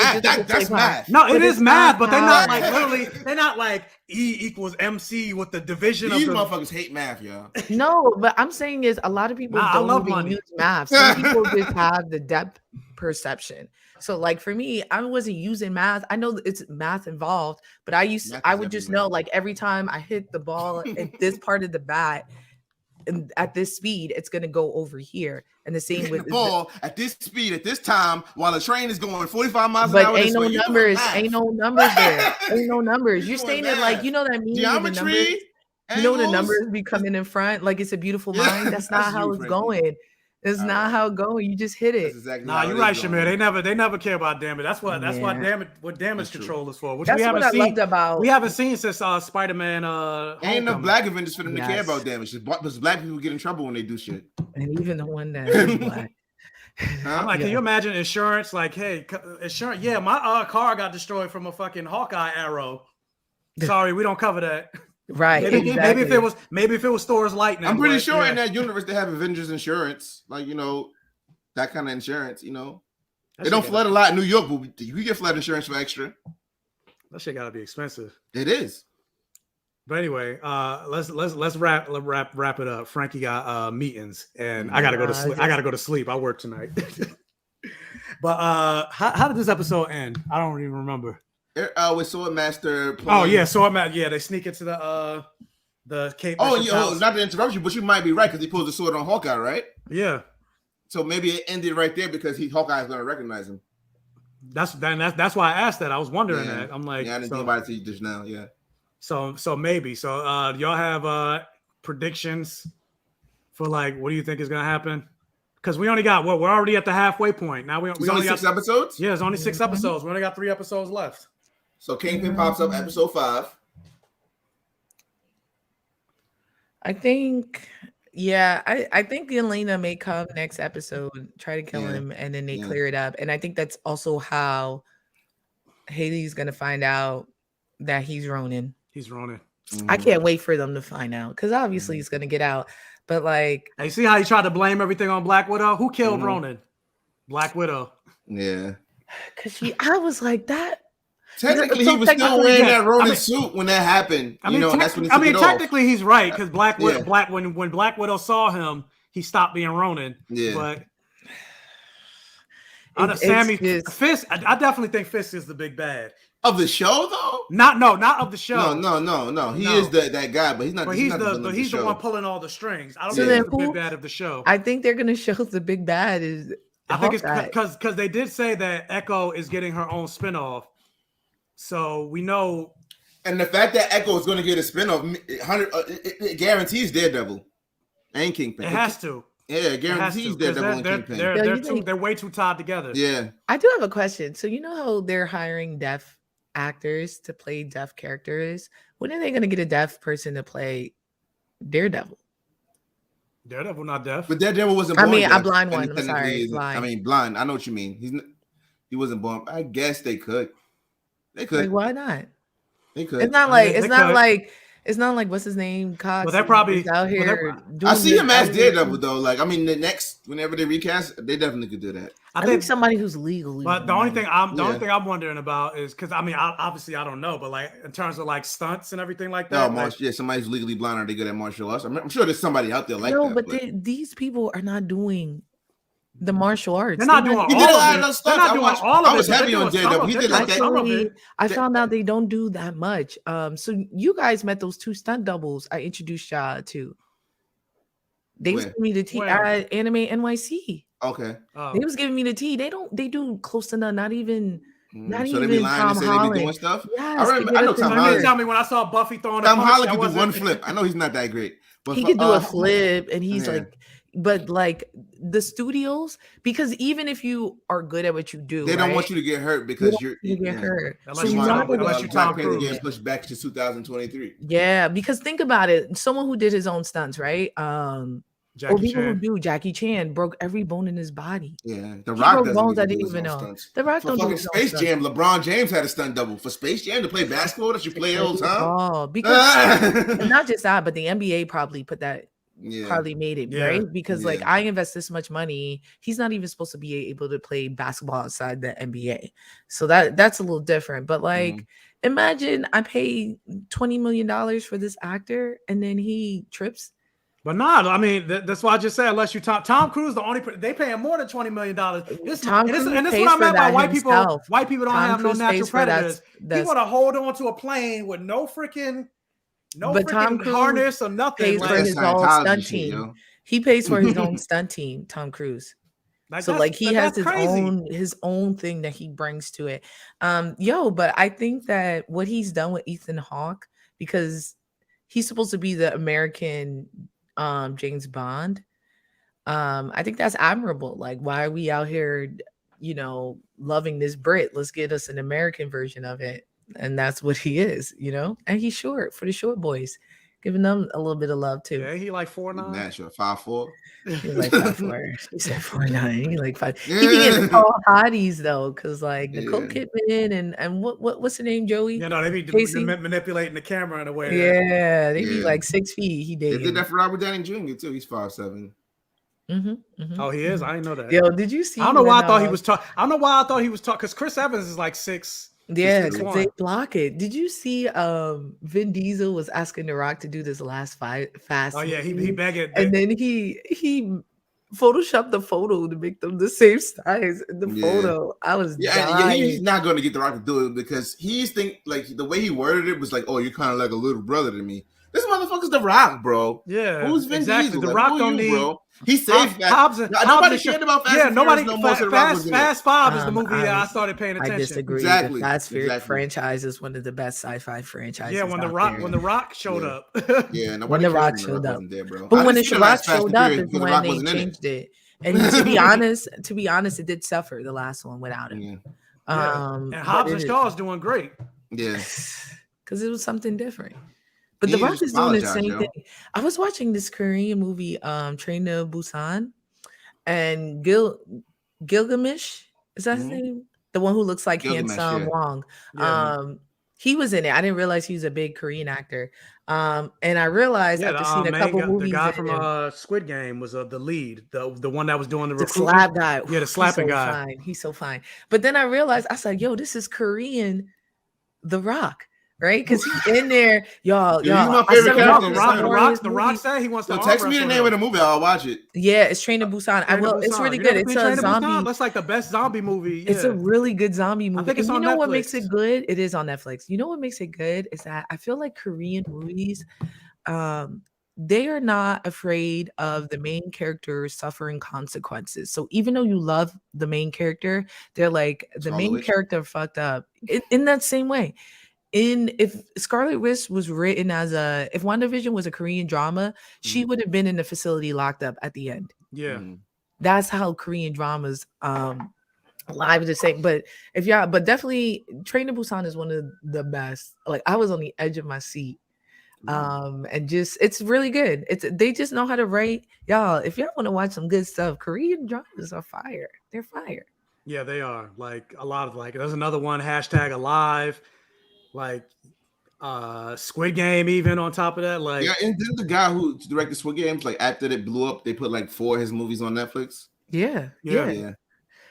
Speaker 3: math.
Speaker 1: No, it is math, but they're not like literally. They're not like E equals MC with the division.
Speaker 3: These motherfuckers hate math, y'all.
Speaker 2: No, but I'm saying is a lot of people don't even use math. Some people just have the depth perception. So like for me, I wasn't using math. I know it's math involved, but I would just know like every time I hit the ball at this part of the bat and at this speed, it's gonna go over here. And the same with
Speaker 3: the ball at this speed at this time while the train is going 45 miles
Speaker 2: an
Speaker 3: hour.
Speaker 2: But ain't no numbers there. Ain't no numbers. You're saying it like you know that means
Speaker 3: geometry.
Speaker 2: You know the numbers be coming in front like it's a beautiful mind. That's not how it's going. It's not how it going. You just hit it.
Speaker 3: Exactly
Speaker 1: you're right, Shamir. They never care about damage. That's why damage control is for. Which
Speaker 2: that's
Speaker 1: we haven't seen.
Speaker 2: Loved about.
Speaker 1: We haven't seen since Spider-Man.
Speaker 3: Ain't no black Avengers for them to care about damage. Because black people get in trouble when they do shit.
Speaker 2: And even the one that is black.
Speaker 1: I'm like, can you imagine insurance? Like, hey, insurance. Yeah, my car got destroyed from a fucking Hawkeye arrow. Sorry, we don't cover that.
Speaker 2: Right.
Speaker 1: Maybe if it was Thor's lightning.
Speaker 3: I'm pretty sure in that universe they have Avengers insurance, like that kind of insurance. They don't flood a lot in New York, but you get flood insurance for extra.
Speaker 1: That shit gotta be expensive.
Speaker 3: It is.
Speaker 1: But anyway, let's wrap it up. Frankie got meetings, and I gotta go to sleep. I gotta go to sleep. I work tonight. But how did this episode end? I don't even remember.
Speaker 3: With Swordmaster.
Speaker 1: Oh yeah, Swordmaster. Yeah, they sneak into the cave.
Speaker 3: Not to interrupt you, but you might be right because he pulls the sword on Hawkeye, right?
Speaker 1: Yeah.
Speaker 3: So maybe it ended right there because Hawkeye is going to recognize him.
Speaker 1: That's why I asked that. I was wondering that. I'm like,
Speaker 3: I didn't think about it just now. Yeah.
Speaker 1: So maybe. So y'all have predictions for like what do you think is going to happen? Because we only got we're already at the halfway point. Now we
Speaker 3: only got 6 episodes.
Speaker 1: Yeah, it's only 6 episodes. We only got 3 episodes left.
Speaker 3: So Kingpin pops up episode 5.
Speaker 2: I think, I think Elena may come next episode, try to kill him, and then they clear it up. And I think that's also how Haley's gonna find out that he's Ronin.
Speaker 1: He's Ronin.
Speaker 2: Mm-hmm. I can't wait for them to find out because obviously he's gonna get out. But like,
Speaker 1: you see how he tried to blame everything on Black Widow? Who killed Ronin? Black Widow.
Speaker 3: Yeah.
Speaker 2: Cause I was like that.
Speaker 3: Technically,
Speaker 2: So
Speaker 3: he was still
Speaker 2: technically,
Speaker 3: wearing
Speaker 1: yeah.
Speaker 3: that Ronin
Speaker 1: I mean-
Speaker 3: suit when that happened.
Speaker 1: I mean,
Speaker 3: that's when he took it off.
Speaker 1: technically he's right because
Speaker 3: Yeah.
Speaker 1: when Black Widow saw him, he stopped being Ronin.
Speaker 3: Yeah.
Speaker 1: But
Speaker 2: It's
Speaker 1: Sammy
Speaker 2: just-
Speaker 1: Fist, I definitely think Fist is the big bad.
Speaker 3: Of the show, though?
Speaker 1: Not of the show.
Speaker 3: No. He
Speaker 1: No.
Speaker 3: is that guy, but he's not.
Speaker 1: But
Speaker 3: he's
Speaker 1: he's
Speaker 3: the
Speaker 1: the one
Speaker 3: show.
Speaker 1: pulling all the strings. I don't
Speaker 2: So
Speaker 1: think
Speaker 2: then
Speaker 1: he's the big
Speaker 2: who-
Speaker 1: bad of the show.
Speaker 2: I think they're gonna show the big bad is.
Speaker 1: I think it's
Speaker 2: Hawkeye.
Speaker 1: because they did say that Echo is getting her own spinoff. So we know.
Speaker 3: And the fact that Echo is going to get a spinoff, it guarantees Daredevil and Kingpin.
Speaker 1: It has to.
Speaker 3: Yeah, it guarantees Daredevil and Kingpin.
Speaker 1: They're way too tied together.
Speaker 3: Yeah.
Speaker 2: I do have a question. So you know how they're hiring deaf actors to play deaf characters? When are they going to get a deaf person to play Daredevil?
Speaker 1: Daredevil not deaf.
Speaker 3: But Daredevil wasn't born deaf,
Speaker 2: a blind
Speaker 3: and
Speaker 2: one.
Speaker 3: he
Speaker 2: I'm
Speaker 3: technically
Speaker 2: sorry,
Speaker 3: isn't.
Speaker 2: blind.
Speaker 3: Blind. I know what you mean. He wasn't born. I guess they could. They could.
Speaker 2: Like, why not?
Speaker 3: They could.
Speaker 2: It's not
Speaker 1: I
Speaker 2: like
Speaker 1: mean,
Speaker 2: it's
Speaker 1: they
Speaker 2: not
Speaker 1: could.
Speaker 2: like it's not like what's his name? Cox.
Speaker 1: Well, they're probably-
Speaker 2: is out
Speaker 1: well, they're
Speaker 2: here.
Speaker 3: I
Speaker 2: doing
Speaker 3: see
Speaker 2: this
Speaker 3: him as
Speaker 2: everything.
Speaker 3: Daredevil though. Like, I mean, the next whenever they recast, they definitely could do that.
Speaker 2: I think somebody who's legally.
Speaker 1: But the only thing
Speaker 3: Yeah.
Speaker 1: I'm wondering about is because I mean, obviously I don't know, but like in terms of like stunts and everything like
Speaker 3: No,
Speaker 1: that.
Speaker 3: yeah, somebody who's legally blind. Are they good at martial arts? I'm sure there's somebody out there like
Speaker 2: no,
Speaker 3: that.
Speaker 2: but these people are not doing the martial arts.
Speaker 1: They're not doing
Speaker 3: He
Speaker 1: all
Speaker 3: did a
Speaker 1: of
Speaker 3: lot
Speaker 1: it.
Speaker 3: of those
Speaker 1: They're
Speaker 3: stunts.
Speaker 1: not doing all of
Speaker 3: I was
Speaker 1: it. but
Speaker 3: heavy
Speaker 1: they're
Speaker 3: on
Speaker 1: doing some
Speaker 3: Daredevil.
Speaker 1: of
Speaker 3: He
Speaker 1: it.
Speaker 3: did
Speaker 1: They're
Speaker 3: like
Speaker 1: doing
Speaker 3: that.
Speaker 1: some of
Speaker 2: Actually,
Speaker 1: it.
Speaker 2: I found out they don't do that much. So you guys met those two stunt doubles I introduced y'all to. They was
Speaker 3: Where?
Speaker 2: giving me the tea
Speaker 1: Where?
Speaker 2: at Anime NYC.
Speaker 3: Okay.
Speaker 1: Oh.
Speaker 2: They was giving me the tea. They do close to none, not even Not
Speaker 3: so they be
Speaker 2: even
Speaker 3: lying
Speaker 2: Tom
Speaker 3: and say they be
Speaker 2: Holland.
Speaker 3: doing stuff.
Speaker 2: Yes,
Speaker 3: I remember.
Speaker 2: they
Speaker 3: I
Speaker 2: get
Speaker 3: know
Speaker 2: us
Speaker 3: Tom
Speaker 2: to
Speaker 1: You mean
Speaker 3: Holland.
Speaker 1: to tell me when I saw Buffy throwing a
Speaker 3: Tom
Speaker 1: punch,
Speaker 3: Holland
Speaker 1: that
Speaker 3: could do one
Speaker 1: wasn't-
Speaker 3: flip. I know he's not that great, but
Speaker 2: he could do a flip, and he's like, but like the studios, because even if you are good at what you do,
Speaker 3: They don't
Speaker 2: right,
Speaker 3: want you to get hurt
Speaker 2: you
Speaker 3: because
Speaker 2: don't
Speaker 3: you're
Speaker 2: want you to get hurt.
Speaker 1: Unless
Speaker 2: So
Speaker 1: you
Speaker 2: you're
Speaker 1: Tom-
Speaker 2: not gonna-
Speaker 1: unless you
Speaker 3: Black
Speaker 1: Tom
Speaker 3: Panther
Speaker 1: Cruise.
Speaker 3: getting pushed back to 2023.
Speaker 2: yeah, because think about it. Someone who did his own stunts, right? Or
Speaker 1: Jackie
Speaker 2: people who
Speaker 1: Chan.
Speaker 2: do. Jackie Chan broke every bone in his body.
Speaker 3: Yeah, The
Speaker 2: He
Speaker 3: Rock
Speaker 2: broke
Speaker 3: doesn't
Speaker 2: bones I
Speaker 3: even do
Speaker 2: didn't
Speaker 3: his
Speaker 2: even
Speaker 3: own
Speaker 2: know.
Speaker 3: stunts.
Speaker 2: The Rock
Speaker 3: For
Speaker 2: don't do
Speaker 3: fucking
Speaker 2: his own
Speaker 3: Space
Speaker 2: stunts.
Speaker 3: Jam, LeBron James had a stunt double. For Space Jam to play basketball, that you play all the time.
Speaker 2: Oh, because and not just that, but the NBA probably put that.
Speaker 3: Yeah,
Speaker 2: Probably made it
Speaker 1: Yeah.
Speaker 2: right because like
Speaker 3: Yeah.
Speaker 2: I invest this much money, he's not even supposed to be able to play basketball outside the NBA, so that's a little different. But like,
Speaker 3: Mm-hmm.
Speaker 2: imagine I pay $20 million for this actor and then he trips.
Speaker 1: But nah, I mean that's why I just said unless you Tom Cruise, the only they pay him more than $20 million. This
Speaker 2: Tom
Speaker 1: and this,
Speaker 2: Cruise
Speaker 1: and this is
Speaker 2: pays
Speaker 1: what I
Speaker 2: for
Speaker 1: meant by
Speaker 2: that
Speaker 1: white people.
Speaker 2: himself.
Speaker 1: White people don't
Speaker 2: Tom
Speaker 1: have
Speaker 2: Cruise
Speaker 1: no natural
Speaker 2: pays for that.
Speaker 1: predators. He
Speaker 2: That's
Speaker 1: want to hold on to a plane with no freaking
Speaker 2: But Tom Cruise
Speaker 1: harness or nothing.
Speaker 2: pays
Speaker 1: Like,
Speaker 2: for
Speaker 3: That's
Speaker 2: his own
Speaker 3: Scientology
Speaker 2: stunt
Speaker 3: shit,
Speaker 2: team.
Speaker 3: yo.
Speaker 2: He pays for his own stunt team, Tom Cruise. So
Speaker 1: that's-
Speaker 2: like he has
Speaker 1: that's
Speaker 2: his
Speaker 1: crazy.
Speaker 2: own thing that he brings to it. But I think that what he's done with Ethan Hawke, because he's supposed to be the American James Bond. I think that's admirable. Like, why are we out here, loving this Brit? Let's get us an American version of it. And that's what he is, and he's short for the short boys, giving them a little bit of love too.
Speaker 1: Yeah, he like 4'9".
Speaker 3: Natural 5'4".
Speaker 2: He's like 5'4". He said 4'9". He like 5. He be getting tall hotties though, because like Nicole
Speaker 3: Yeah.
Speaker 2: Kidman and what's her name, Joey?
Speaker 1: You know, they be
Speaker 2: Casey?
Speaker 1: manipulating the camera in a way.
Speaker 2: Yeah, they be
Speaker 3: Yeah.
Speaker 2: like 6 feet. He
Speaker 3: They
Speaker 2: dated.
Speaker 3: did that for Robert Downey Jr. too. He's 5'7".
Speaker 1: Oh, he is. I didn't know that.
Speaker 2: Yo, did you see?
Speaker 1: I don't know why
Speaker 2: when,
Speaker 1: I thought he was tall. I don't know why I thought he was tall because Chris Evans is like 6.
Speaker 2: Yeah,
Speaker 1: 6'1".
Speaker 2: because they block it. Did you see? Vin Diesel was asking The Rock to do this last fast.
Speaker 1: Oh yeah, he
Speaker 2: scene,
Speaker 1: begging.
Speaker 2: and then he photoshopped the photo to make them the same size in the
Speaker 3: Yeah.
Speaker 2: photo. I was
Speaker 3: Yeah,
Speaker 2: dying.
Speaker 3: he's not going to get The Rock to do it because he's the way he worded it was like, "Oh, you're kind of like a little brother to me." This motherfucker's The Rock, bro.
Speaker 1: Yeah,
Speaker 3: Who's Vin
Speaker 1: exactly.
Speaker 3: Diesel?
Speaker 1: The
Speaker 3: Like,
Speaker 1: Rock
Speaker 3: who
Speaker 1: don't
Speaker 3: you,
Speaker 1: need.
Speaker 3: bro. He saved that.
Speaker 1: Hobbs
Speaker 3: Nobody cared about Fast and
Speaker 1: nobody.
Speaker 3: Furious no more. So The Rock was in it.
Speaker 1: Fast 5 is the movie that I
Speaker 2: I
Speaker 1: started paying attention.
Speaker 2: I disagree.
Speaker 3: Exactly,
Speaker 2: The Fast Furious
Speaker 3: exactly.
Speaker 2: franchise is one of the best sci-fi franchises.
Speaker 1: Yeah, when the
Speaker 2: out
Speaker 1: Rock
Speaker 2: there.
Speaker 1: showed
Speaker 3: Yeah.
Speaker 1: up.
Speaker 3: Yeah,
Speaker 2: When The Rock showed up.
Speaker 3: wasn't there, bro.
Speaker 2: But
Speaker 3: I
Speaker 2: when
Speaker 3: didn't
Speaker 2: the
Speaker 3: see the
Speaker 2: Rock
Speaker 3: last Fast
Speaker 2: showed
Speaker 3: and
Speaker 2: up
Speaker 3: Furious
Speaker 2: is
Speaker 3: because The
Speaker 2: when
Speaker 3: Rock
Speaker 2: they
Speaker 3: wasn't in it.
Speaker 2: changed it. And to be honest, it did suffer the last one without him.
Speaker 3: Yeah,
Speaker 1: And Hobbs and Shaw is doing great.
Speaker 3: yeah.
Speaker 2: Because it was something different. But
Speaker 3: He
Speaker 2: The Rock
Speaker 3: just
Speaker 2: is doing the
Speaker 3: apologized,
Speaker 2: same
Speaker 3: yo.
Speaker 2: thing. I was watching this Korean movie, Train to Busan, and Gilgamesh, is that his
Speaker 3: Mhm.
Speaker 2: name? The one who looks like
Speaker 3: Gilgamesh,
Speaker 2: handsome
Speaker 3: yeah.
Speaker 2: Wong.
Speaker 1: Yeah.
Speaker 2: He was in it. I didn't realize he was a big Korean actor. And I realized after seeing a couple
Speaker 1: the
Speaker 2: movies,
Speaker 1: guy
Speaker 2: in
Speaker 1: from
Speaker 2: him,
Speaker 1: Squid Game was the lead, the one that was doing the
Speaker 2: the
Speaker 1: recruiting.
Speaker 2: slap guy.
Speaker 1: Yeah, the
Speaker 2: He's
Speaker 1: slapping
Speaker 2: so
Speaker 1: guy.
Speaker 2: Fine. He's so fine. But then I realized, I said, yo, this is Korean The Rock, right? Because he's in there, y'all.
Speaker 3: Yeah, he's my
Speaker 2: I
Speaker 3: favorite
Speaker 2: said
Speaker 3: character.
Speaker 1: The Rock said he wants to
Speaker 3: So text me the name of the movie. I'll watch it.
Speaker 2: Yeah, it's Train to Busan. I will. It's really good. It's a zombie.
Speaker 1: That's like the best zombie movie. Yeah.
Speaker 2: It's a really good zombie movie.
Speaker 1: I think it's on
Speaker 2: Netflix. What
Speaker 1: Netflix.
Speaker 2: makes it good? It is on Netflix. You know what makes it good is that I feel like Korean movies, they are not afraid of the main character suffering consequences. So even though you love the main character, they're like the main character fucked up in that same way. If Scarlet Witch was written as if WandaVision was a Korean drama, she would have been in the facility locked up at the end.
Speaker 1: Yeah.
Speaker 2: That's how Korean dramas live the same. But but definitely Train to Busan is one of the best. Like I was on the edge of my seat. And just it's really good. They just know how to write. Y'all, if y'all want to watch some good stuff, Korean dramas are fire. They're fire.
Speaker 1: Yeah, they are. Like a lot of there's another one, #alive. Like Squid Game, even on top of that. Like,
Speaker 3: yeah, and then the guy who directed Squid Games, like after it blew up, they put like 4 of his movies on Netflix.
Speaker 2: Yeah.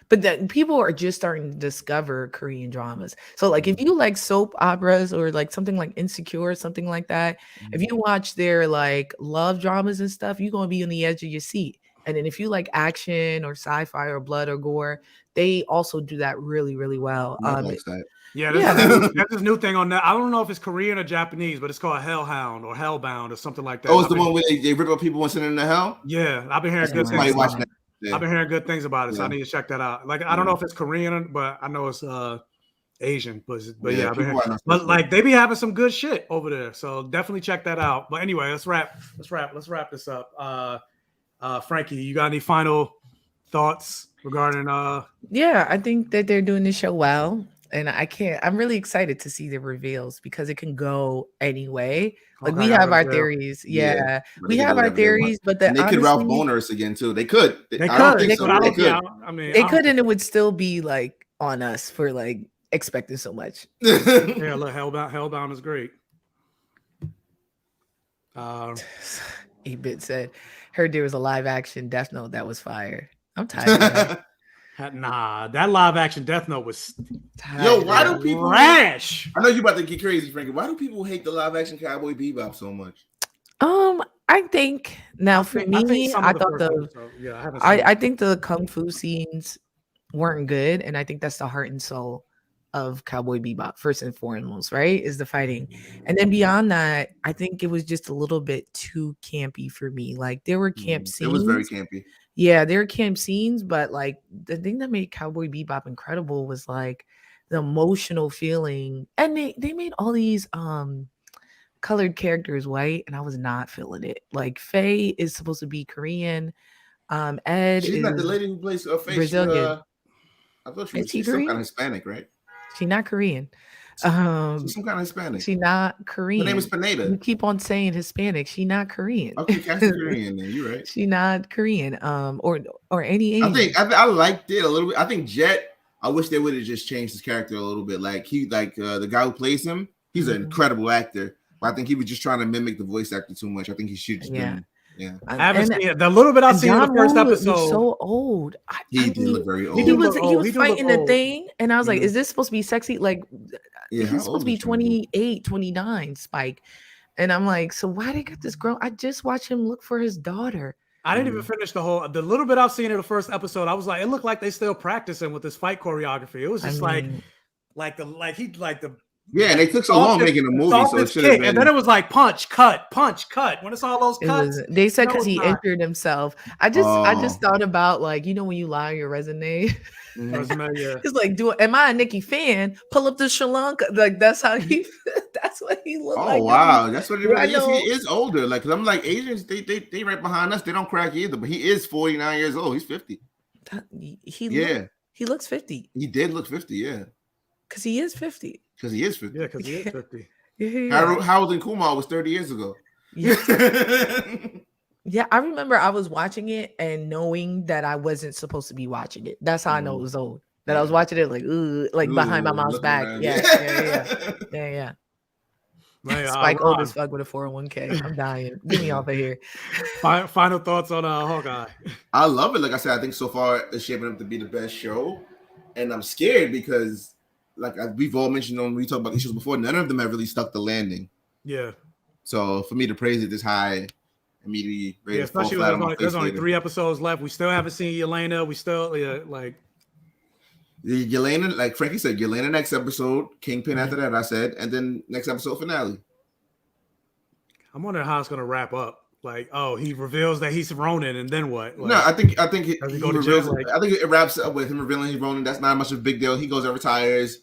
Speaker 2: But that people are just starting to discover Korean dramas. So like if you like soap operas or like something like Insecure, something like that, if you watch their like love dramas and stuff, you're gonna be on the edge of your seat. And then if you like action or sci-fi or blood or gore, they also do that really, really well.
Speaker 1: Yeah, there's this new thing on that. I don't know if it's Korean or Japanese, but it's called Hellhound or Hellbound or something like that.
Speaker 3: Oh, it's the one where they rip up people and send them to hell?
Speaker 1: Yeah, I've been hearing good things about it. I've been hearing good things about it, so I need to check that out. Like, I don't know if it's Korean, but I know it's Asian. But yeah, I've been hearing, but like they be having some good shit over there, so definitely check that out. But anyway, let's wrap this up. Frankie, you got any final thoughts regarding?
Speaker 2: Yeah, I think that they're doing the show well. And I'm really excited to see the reveals because it can go any way. Like we have our theories. Yeah. We have our theories, but
Speaker 3: they could Ralph Boner us again too. They could.
Speaker 1: They could.
Speaker 2: I mean, they could, and it would still be like on us for like expecting so much.
Speaker 1: Yeah, look, Hellbound is great.
Speaker 2: 8-Bit said, heard there was a live action Death Note that was fire. I'm tired of that.
Speaker 1: Nah, that live action Death Note was
Speaker 3: why do people
Speaker 1: trash?
Speaker 3: I know you about to get crazy, Frankie. Why do people hate the live action Cowboy Bebop so much?
Speaker 2: I think now for me, I thought I think the kung fu scenes weren't good, and I think that's the heart and soul of Cowboy Bebop first and foremost, right? Is the fighting, and then beyond that, I think it was just a little bit too campy for me. Like there were camp scenes.
Speaker 3: It was very campy.
Speaker 2: Yeah, there were camp scenes, but like the thing that made Cowboy Bebop incredible was like the emotional feeling. And they made all these colored characters white, and I was not feeling it. Like Faye is supposed to be Korean. Ed
Speaker 3: she's
Speaker 2: is
Speaker 3: not the lady who plays Faye.
Speaker 2: Brazilian.
Speaker 3: I thought she's some kind of Hispanic, right?
Speaker 2: She's not Korean.
Speaker 3: She's some kind of Hispanic.
Speaker 2: She's not Korean.
Speaker 3: Her name is Pineda.
Speaker 2: You keep on saying Hispanic. She's not Korean.
Speaker 3: Okay, that's Korean then. You're right.
Speaker 2: She's not Korean. Or any Asian.
Speaker 3: I liked it a little bit. I think Jet, I wish they would have just changed his character a little bit. Like the guy who plays him, he's an incredible actor. But I think he was just trying to mimic the voice actor too much. I think he should just been. Yeah,
Speaker 1: I haven't seen it. The little bit I've seen in the first episode.
Speaker 2: So old.
Speaker 3: He did look very old.
Speaker 2: He was fighting the thing, and I was like, "Is this supposed to be sexy?" Like, he's supposed to be 28, 29, Spike, and I'm like, "So why they got this girl?" I just watched him look for his daughter.
Speaker 1: I didn't even finish the little bit I've seen in the first episode. I was like, it looked like they still practicing with this fight choreography. It was just
Speaker 3: yeah, and they took so long making a movie, so it should have been.
Speaker 1: And then it was like punch, cut. When it's all those cuts,
Speaker 2: they said because he injured himself. I just thought about like when you lie on your resume. It's like, am I a Nicki fan? Pull up the Sri Lanka. Like that's how he. That's what he looked like.
Speaker 3: Oh wow, that's what it really is. He is older. Like, 'cause I'm like Asians, they right behind us. They don't crack either. But he is 49 years old. He's 50.
Speaker 2: He looks 50.
Speaker 3: He did look 50. Yeah,
Speaker 2: because he is 50.
Speaker 3: Because he is 50.
Speaker 1: Yeah, because he is 50.
Speaker 3: Harold and Kumar was 30 years ago.
Speaker 2: Yeah. Yeah, I remember I was watching it and knowing that I wasn't supposed to be watching it. That's how I know it was old. That I was watching it like behind my mom's back. Yeah. Man, Spike old as fuck with a 401k. I'm dying. Get me off of here.
Speaker 1: Final thoughts on Hawkeye.
Speaker 3: I love it. Like I said, I think so far it's shaping up to be the best show, and I'm scared because like we've all mentioned when we talked about issues before, none of them have really stuck the landing.
Speaker 1: Yeah.
Speaker 3: So for me to praise it this high, immediately ready to fall
Speaker 1: especially
Speaker 3: flat on my face
Speaker 1: there's only
Speaker 3: later.
Speaker 1: 3 episodes left. We still haven't seen Yelena. We still like
Speaker 3: Yelena, like Frankie said, Yelena next episode, Kingpin after that, I said, and then next episode finale.
Speaker 1: I'm wondering how it's gonna wrap up. Like, oh, he reveals that he's Ronin, and then what? Like,
Speaker 3: No, I think he
Speaker 1: go to
Speaker 3: reveals.
Speaker 1: jail, like-
Speaker 3: I think it wraps up with him revealing he's Ronin. That's not much of a big deal. He goes and retires.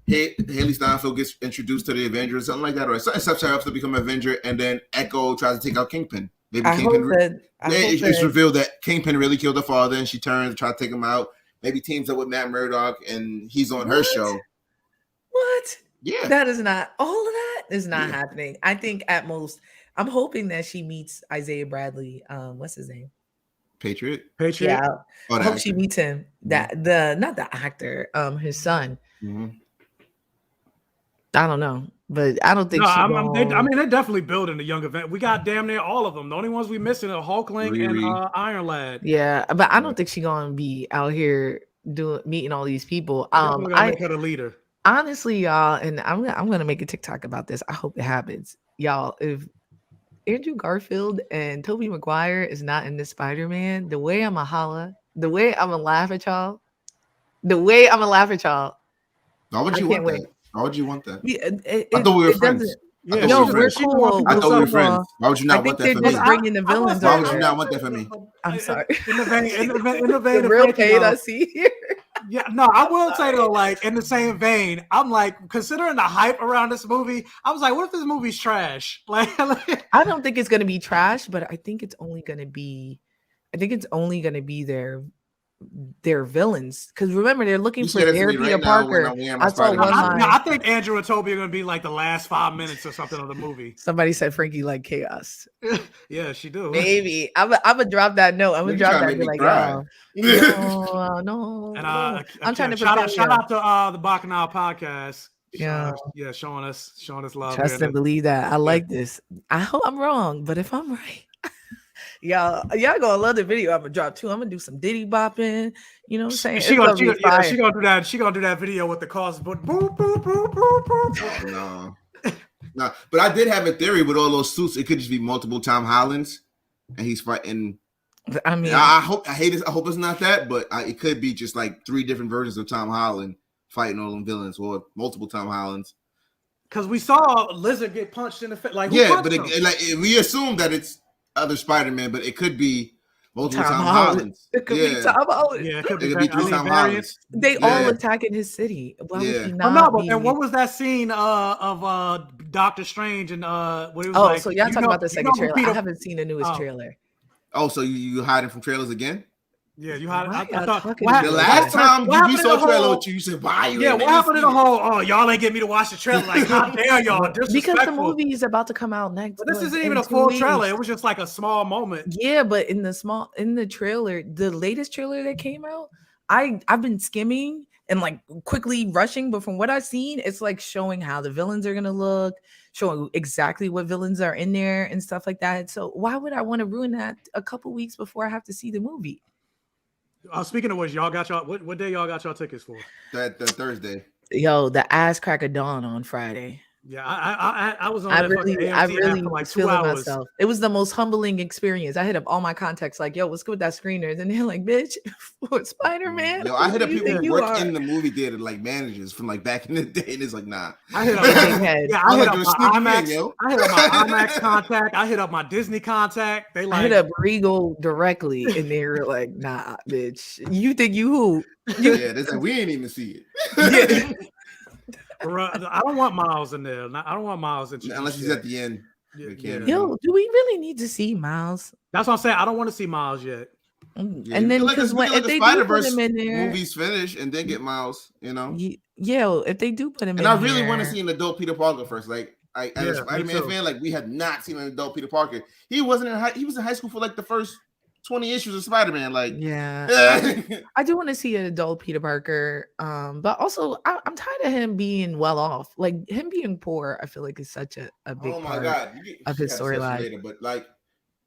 Speaker 3: Haley Steinfeld gets introduced to the Avengers, something like that, or except she has to become an Avenger, and then Echo tries to take out Kingpin. Maybe it's revealed that Kingpin really killed her father, and she turns to try to take him out. Maybe teams up with Matt Murdock, and he's on her show.
Speaker 2: What?
Speaker 3: Yeah,
Speaker 2: that is not all of that is not happening. I think at most, I'm hoping that she meets Isaiah Bradley. What's his name?
Speaker 3: Patriot.
Speaker 2: Yeah, I hope she meets him. That not the actor, his son.
Speaker 3: Mm-hmm.
Speaker 2: I don't know, but I don't think.
Speaker 1: No, I mean, they're definitely building the young event. We got damn near all of them. The only ones we missing are Hulkling and Iron Lad.
Speaker 2: Yeah, but I don't think she's gonna be out here meeting all these people.
Speaker 1: I make her the leader.
Speaker 2: Honestly, y'all, and I'm gonna make a TikTok about this. I hope it happens, y'all. If Andrew Garfield and Tobey Maguire is not in this Spider-Man, the way I'ma holla, the way I'ma laugh at y'all, Why
Speaker 3: would you want that? Why would you want that?
Speaker 2: I
Speaker 3: thought we were friends.
Speaker 2: No, we're cool.
Speaker 3: I thought we were friends. Why would you not want that for me?
Speaker 2: Bringing the villains.
Speaker 3: Why would you not want that for me?
Speaker 2: I'm sorry.
Speaker 1: In the vein
Speaker 2: the real pain I see here.
Speaker 1: Yeah, no, I will say though, like in the same vein, I'm like considering the hype around this movie. I was like, what if this movie's trash? Like
Speaker 2: I don't think it's gonna be trash, but I think it's only gonna be their villains, because remember they're looking for their Peter Parker. I saw one line.
Speaker 1: I think Andrew and Toby are gonna be like the last 5 minutes or something of the movie.
Speaker 2: Somebody said Frankie like chaos.
Speaker 1: Yeah, she do.
Speaker 2: Maybe I'm gonna drop that note. I'm gonna drop that and be like, no.
Speaker 1: And
Speaker 2: I'm trying to
Speaker 1: shout out to the Bacchanal podcast.
Speaker 2: Yeah,
Speaker 1: showing us love.
Speaker 2: Trust and believe that. I like this. I hope I'm wrong, but if I'm right. Y'all gonna love the video. I'm gonna drop too. I'm gonna do some Diddy bopping. You know what I'm saying?
Speaker 1: She gonna do that. She gonna do that video with the cause. But
Speaker 3: no. But I did have a theory with all those suits. It could just be multiple Tom Hollands, and he's fighting.
Speaker 2: I mean,
Speaker 3: I hope it's not that, but it could be just like 3 different versions of Tom Holland fighting all them villains, or multiple Tom Hollands.
Speaker 1: Because we saw Lizard get punched in the face. Like
Speaker 3: we assume that it's other Spider-Man, but it could be multiple Tom Hollands.
Speaker 2: It could be Tom Holland.
Speaker 1: Yeah, it could
Speaker 3: be 3 Tom Hollands.
Speaker 2: They all attacking his city. Why would he not?
Speaker 1: No, but then what was that scene of Doctor Strange and what it was
Speaker 2: so y'all talking about the second trailer? I haven't seen the newest trailer.
Speaker 3: Oh, so you hiding from trailers again?
Speaker 1: Yeah, you had. I thought
Speaker 3: the last time we saw a trailer with you said, "Why you?"
Speaker 1: Yeah, what happened to the whole? Oh, y'all ain't get me to watch the trailer. Like, how dare y'all?
Speaker 2: Because the movie is about to come out next.
Speaker 1: But this isn't even a full trailer. It was just like a small moment.
Speaker 2: Yeah, but in the trailer, the latest trailer that came out, I've been skimming and like quickly rushing, but from what I've seen, it's like showing how the villains are gonna look, showing exactly what villains are in there and stuff like that. So why would I want to ruin that a couple weeks before I have to see the movie?
Speaker 1: Speaking of which, y'all got what day y'all got y'all tickets for?
Speaker 3: That Thursday.
Speaker 2: Yo, the ass crack of dawn on Friday.
Speaker 1: Yeah, I was on.
Speaker 2: I really for like 2 hours. Myself. It was the most humbling experience. I hit up all my contacts, like, "Yo, what's good with that screeners?" And they're like, "Bitch, for Spider-Man."
Speaker 3: Yo, I hit up people who work in the movie theater, like managers from like back in the day, and it's like, nah.
Speaker 1: I hit up my IMAX contact. I hit up my Disney contact. I
Speaker 2: hit up Regal directly, and they were like, "Nah, bitch, you think you who?"
Speaker 3: Yeah, they said we ain't even see it.
Speaker 1: Yeah. I don't want Miles in there. I don't want Miles in
Speaker 3: unless he's at the end.
Speaker 2: Yeah. Yo, do we really need to see Miles?
Speaker 1: That's what I'm saying. I don't want to see Miles yet.
Speaker 2: Yeah. And then because if they do put him in there,
Speaker 3: movies finish and then get Miles, you know.
Speaker 2: Yeah, if they do put him
Speaker 3: and
Speaker 2: in,
Speaker 3: I really want to see an adult Peter Parker first. Like, as a Spider-Man fan, like we have not seen an adult Peter Parker. He was in high school for like the first 20 issues of Spider-Man, like
Speaker 2: I do want to see an adult Peter Parker, but also I'm tired of him being well off. Like him being poor, I feel like is such a big part of his storyline.
Speaker 3: But like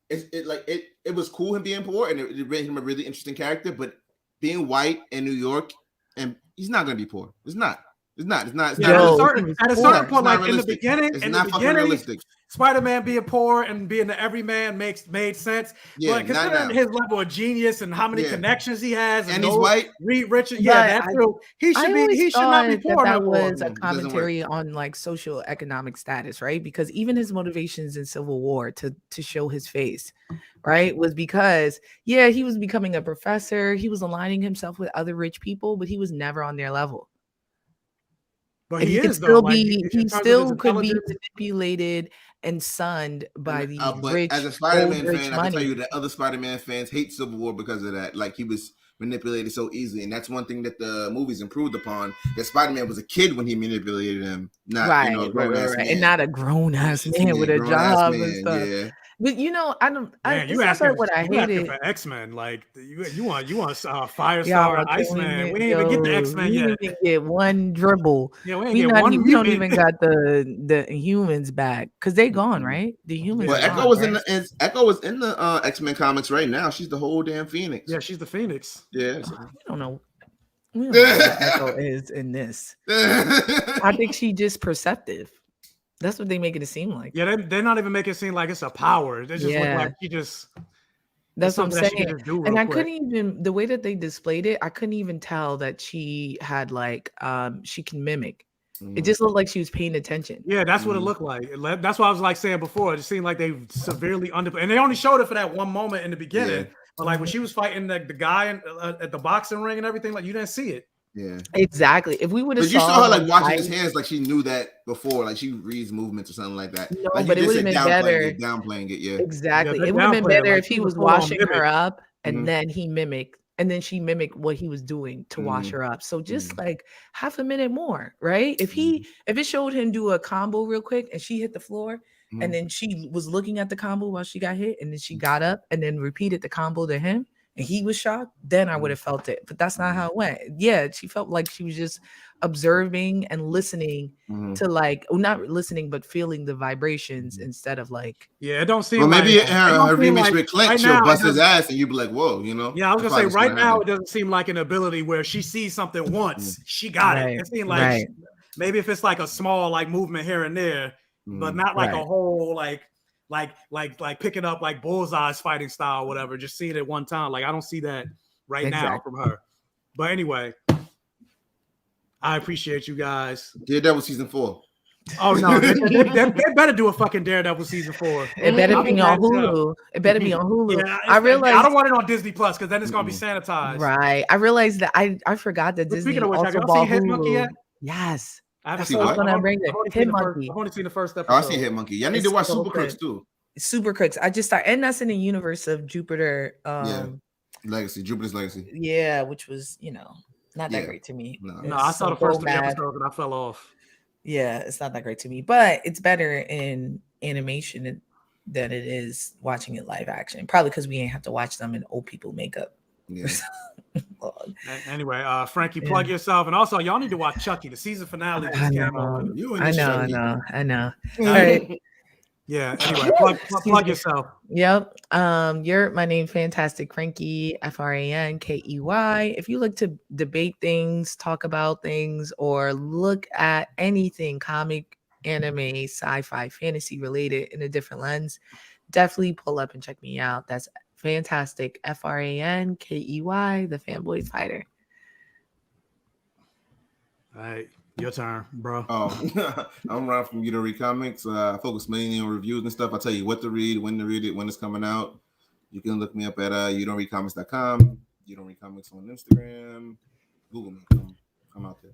Speaker 3: it was cool him being poor, and it made him a really interesting character. But being white in New York, and he's not gonna be poor. It's It's not. It's not. It's
Speaker 1: Yeah,
Speaker 3: not.
Speaker 1: at a certain point, like in the
Speaker 3: realistic.
Speaker 1: beginning,
Speaker 3: It's not fucking realistic.
Speaker 1: Spider-Man being poor and being the everyman made sense.
Speaker 3: Yeah,
Speaker 1: but considering his level of genius and how many connections he has,
Speaker 3: and he's white,
Speaker 1: Reed Richards, that's true. He should not be poor.
Speaker 2: That was a commentary on like social economic status, right? Because even his motivations in Civil War to show his face, right, was because he was becoming a professor. He was aligning himself with other rich people, but he was never on their level.
Speaker 1: But
Speaker 2: he could still be, he still could be manipulated and sunned by these rich.
Speaker 3: As a Spider-Man fan, I can tell you that other Spider-Man fans hate Civil War because of that. Like, he was manipulated so easily, and that's one thing that the movies improved upon. That Spider-Man was a kid when he manipulated him, not a grown-ass man,
Speaker 2: and not a grown-ass man with a job and stuff.
Speaker 3: Yeah.
Speaker 2: But I don't.
Speaker 1: Man, you asking what I hated for X-Men? Like you want Firestar, Iceman. We ain't even get the X-Men yet.
Speaker 2: We didn't get one dribble.
Speaker 1: Yeah,
Speaker 2: we don't even got the humans back because they gone, right? The humans.
Speaker 3: Well, Echo was in the X-Men comics right now. She's the whole damn Phoenix.
Speaker 1: Yeah, she's the Phoenix.
Speaker 3: Yeah.
Speaker 2: I don't know. We don't know what Echo is in this. I think she's just perceptive. That's what they make it seem like.
Speaker 1: Yeah, they're not even making it seem like it's a power. They just look like she just.
Speaker 2: That's what I'm saying. And I couldn't even, the way that they displayed it, I couldn't even tell that she had like she can mimic. It just looked like she was paying attention.
Speaker 1: Yeah, that's what it looked like. That's what I was like saying before. It just seemed like they severely and they only showed it for that one moment in the beginning. Yeah. But like when she was fighting the guy at the boxing ring and everything, like you didn't see it.
Speaker 3: Yeah,
Speaker 2: exactly. If we would have,
Speaker 3: but you saw her like washing his hands, like she knew that before, like she reads movements or something like that.
Speaker 2: No,
Speaker 3: like
Speaker 2: but it would have been better
Speaker 3: downplaying it. Yeah,
Speaker 2: exactly. It would have been better if he was washing her up and then he mimicked, and then she mimicked what he was doing to wash her up. So just like half a minute more, right? If it showed him do a combo real quick and she hit the floor. And then she was looking at the combo while she got hit, and then she got up and then repeated the combo to him. And he was shocked, then I would have felt it. But that's not how it went. Yeah, she felt like she was just observing and listening to like, well, not listening, but feeling the vibrations instead of like.
Speaker 1: Yeah, it don't seem
Speaker 3: well, maybe
Speaker 1: like
Speaker 3: her remix with Clint, she'll bust his ass and you'd be like, whoa, you know?
Speaker 1: Yeah, I was going to say, right now, it doesn't seem like an ability where she sees something once, she got it. It seems like maybe if it's like a small like movement here and there, but not like a whole like picking up like Bullseye's fighting style, whatever. Just seeing it one time. Like I don't see that now from her. But anyway, I appreciate you guys.
Speaker 3: Daredevil season 4.
Speaker 1: Oh no, they better do a fucking Daredevil season 4.
Speaker 2: It better be on Hulu. It better be on Hulu.
Speaker 1: Yeah,
Speaker 2: I realized
Speaker 1: I don't want it on Disney Plus because then it's gonna be sanitized.
Speaker 2: Right. I realized that I forgot that Disney also bought
Speaker 1: Hit Monkey yet?
Speaker 2: Yes.
Speaker 1: I
Speaker 2: want to
Speaker 1: see the first episode.
Speaker 3: Oh, I see Hit Monkey. Y'all need to watch Super Crooks too.
Speaker 2: Super Crooks. I just started, and that's in the universe of Jupiter.
Speaker 3: Legacy, Jupiter's Legacy.
Speaker 2: Yeah, which was not that great to me.
Speaker 1: No, I saw the first 3 episodes and I fell off.
Speaker 2: Yeah, it's not that great to me, but it's better in animation than it is watching it live action. Probably because we ain't have to watch them in old people makeup.
Speaker 3: Yeah.
Speaker 1: Anyway, Frankie, plug yourself, and also y'all need to watch Chucky. The season finale just came on.
Speaker 2: I know. All
Speaker 1: right. Yeah. Anyway, plug yourself.
Speaker 2: Yep. You're my name, Fantastic Frankey, Frankey. If you like to debate things, talk about things, or look at anything comic, anime, sci-fi, fantasy related in a different lens, definitely pull up and check me out. That's Fantastic, Frankey, the Fanboy Fighter.
Speaker 1: All right, your turn, bro.
Speaker 3: Oh, I'm Ron from You Don't Read Comics. I focus mainly on reviews and stuff. I tell you what to read, when to read it, when it's coming out. You can look me up at youdon'treadcomics.com. You Don't Read Comics on Instagram. Google me. Come out there.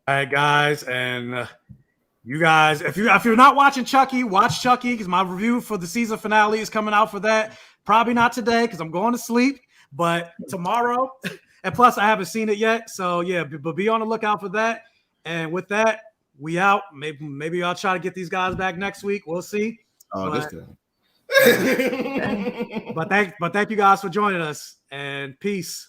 Speaker 1: All right, guys, and you guys, if you're not watching Chucky, watch Chucky because my review for the season finale is coming out for that. Probably not today because I'm going to sleep, but tomorrow. And plus, I haven't seen it yet, so yeah. But be on the lookout for that. And with that, we out. Maybe I'll try to get these guys back next week. We'll see.
Speaker 3: Oh, this guy.
Speaker 1: But thank you guys for joining us, and peace.